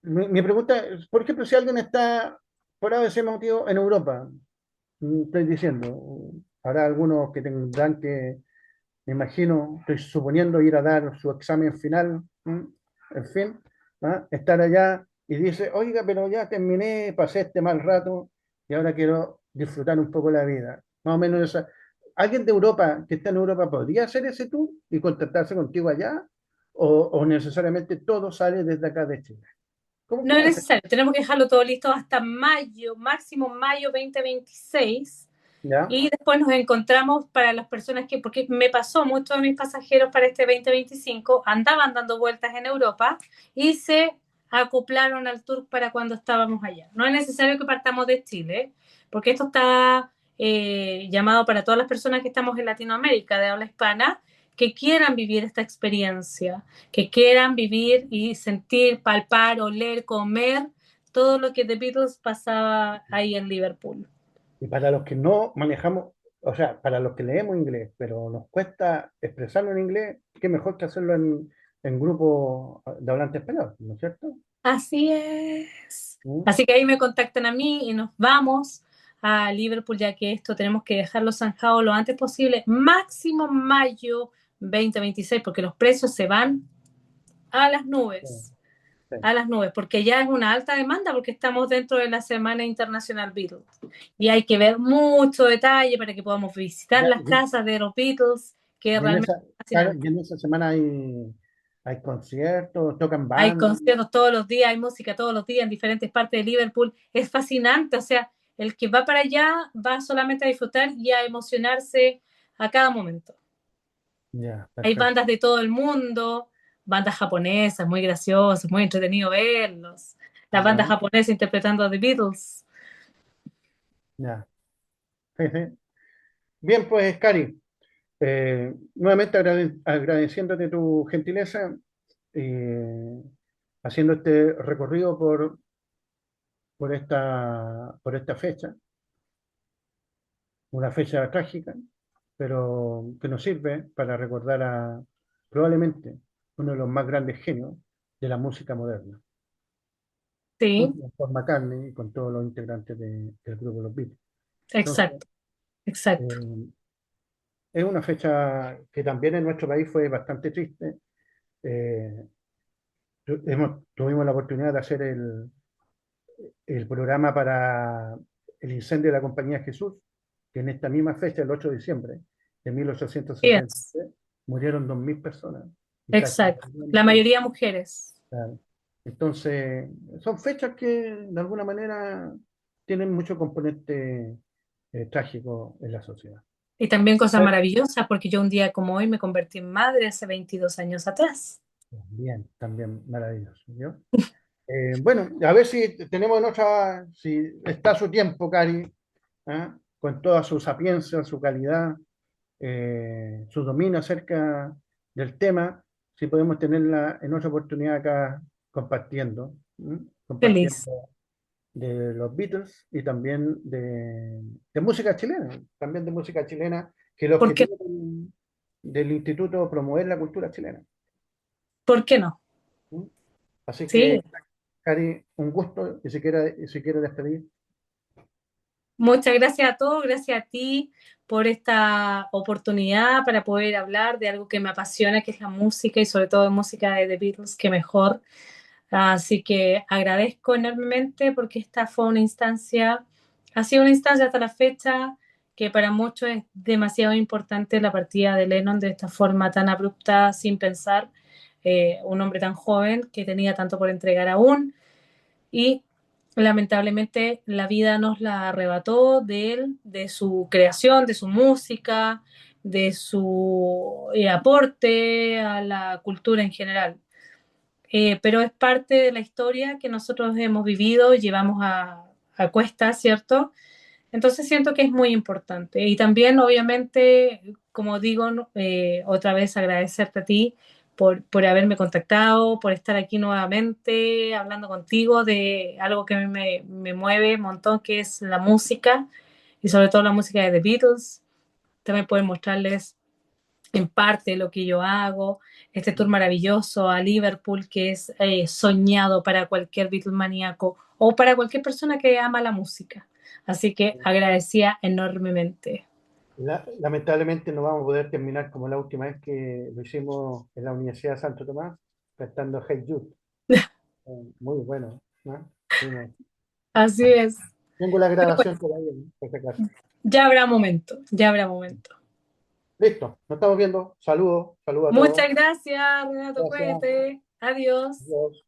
mi pregunta es, por ejemplo, si alguien está por ese motivo en Europa, estoy diciendo, habrá algunos que tendrán que, me imagino, estoy suponiendo ir a dar su examen final, en fin, ¿ah? Estar allá y dice, oiga, pero ya terminé, pasé este mal rato y ahora quiero disfrutar un poco la vida. Más o menos esa. ¿Alguien de Europa que está en Europa podría hacer ese tour y contactarse contigo allá? ¿O necesariamente todo sale desde acá de Chile? No es ¿Cómo hace? necesario, tenemos que dejarlo todo listo hasta mayo, máximo mayo 2026. ¿Ya? Y después nos encontramos para las personas que, porque me pasó, muchos de mis pasajeros para este 2025 andaban dando vueltas en Europa y se acoplaron al tour para cuando estábamos allá. No es necesario que partamos de Chile, porque esto está llamado para todas las personas que estamos en Latinoamérica de habla hispana, que quieran vivir esta experiencia, que quieran vivir y sentir, palpar, oler, comer todo lo que The Beatles pasaba ahí en Liverpool. Y para los que no manejamos, o sea, para los que leemos inglés, pero nos cuesta expresarlo en inglés, qué mejor que hacerlo en grupo de hablantes español, ¿no es cierto? Así es. ¿Mm? Así que ahí me contactan a mí y nos vamos a Liverpool, ya que esto tenemos que dejarlo zanjado lo antes posible, máximo mayo 2026, porque los precios se van a las Sí, nubes, sí. a las nubes, porque ya es una alta demanda, porque estamos dentro de la Semana Internacional Beatles. Y hay que ver mucho detalle para que podamos visitar Ya, las casas de los Beatles, que y en realmente esa, es claro, fascinante. y en esa semana hay conciertos, tocan Hay bandas. conciertos todos los días, hay música todos los días en diferentes partes de Liverpool. Es fascinante, o sea, el que va para allá va solamente a disfrutar y a emocionarse a cada momento. Ya, Hay perfecto. bandas de todo el mundo, bandas japonesas, muy graciosos, muy entretenido verlos. Las bandas Ya, japonesas interpretando a The Beatles. ya. Sí, sí. Bien, pues, Cari, nuevamente agradeciéndote tu gentileza, eh, haciendo este recorrido por esta fecha, una fecha trágica, pero que nos sirve para recordar a probablemente uno de los más grandes genios de la música moderna, Sí, junto con Paul McCartney y con todos los integrantes del grupo Los Beatles. Entonces, exacto, exacto. eh, es una fecha que también en nuestro país fue bastante triste. Eh, tuvimos la oportunidad de hacer el programa para el incendio de la Compañía Jesús, que en esta misma fecha, el 8 de diciembre de Yes, 1863, murieron 2.000 personas y casi exacto. 1 millón de La gente. mayoría mujeres. Claro. Entonces, son fechas que de alguna manera tienen mucho componente trágico en la sociedad. Y también cosas Bueno, maravillosas, porque yo un día como hoy me convertí en madre hace 22 años atrás. bien, también maravilloso. ¿Vio? Bueno, a ver si tenemos en otra, si está su tiempo, Cari, ¿ah? Con toda su sapiencia, su calidad, su dominio acerca del tema, si podemos tenerla en otra oportunidad acá compartiendo, Feliz. compartiendo de los Beatles y también de música chilena, también de música chilena, que el ¿Por qué, objetivo del instituto es promover la cultura chilena. por qué no? ¿Mm? Así Sí, que, Cari, un gusto y si quiere despedir. muchas gracias a todos, gracias a ti por esta oportunidad para poder hablar de algo que me apasiona, que es la música y sobre todo música de The Beatles, que mejor. Así que agradezco enormemente porque esta fue una instancia, ha sido una instancia hasta la fecha que para muchos es demasiado importante la partida de Lennon de esta forma tan abrupta, sin pensar, un hombre tan joven que tenía tanto por entregar aún y lamentablemente la vida nos la arrebató de él, de su creación, de su música, de su aporte a la cultura en general. Pero es parte de la historia que nosotros hemos vivido, llevamos a cuesta, ¿cierto? Entonces siento que es muy importante. Y también, obviamente, como digo, ¿no? Otra vez agradecerte a ti por haberme contactado, por estar aquí nuevamente hablando contigo de algo que a mí me mueve un montón, que es la música y sobre todo la música de The Beatles. También poder mostrarles en parte lo que yo hago, este tour maravilloso a Liverpool que es soñado para cualquier Beatlemaníaco o para cualquier persona que ama la música. Así que agradecía enormemente. Lamentablemente no vamos a poder terminar como la última vez que lo hicimos en la Universidad de Santo Tomás, cantando Hey Jude. Muy bueno, ¿no? Sí, Así es. tengo la Pero bueno, grabación todavía, ¿no? Por si acaso. ya habrá momento, ya habrá momento. Listo, nos estamos viendo. Saludos, saludos a todos. Muchas gracias, Renato, Gracias. cuídate. Adiós. Adiós.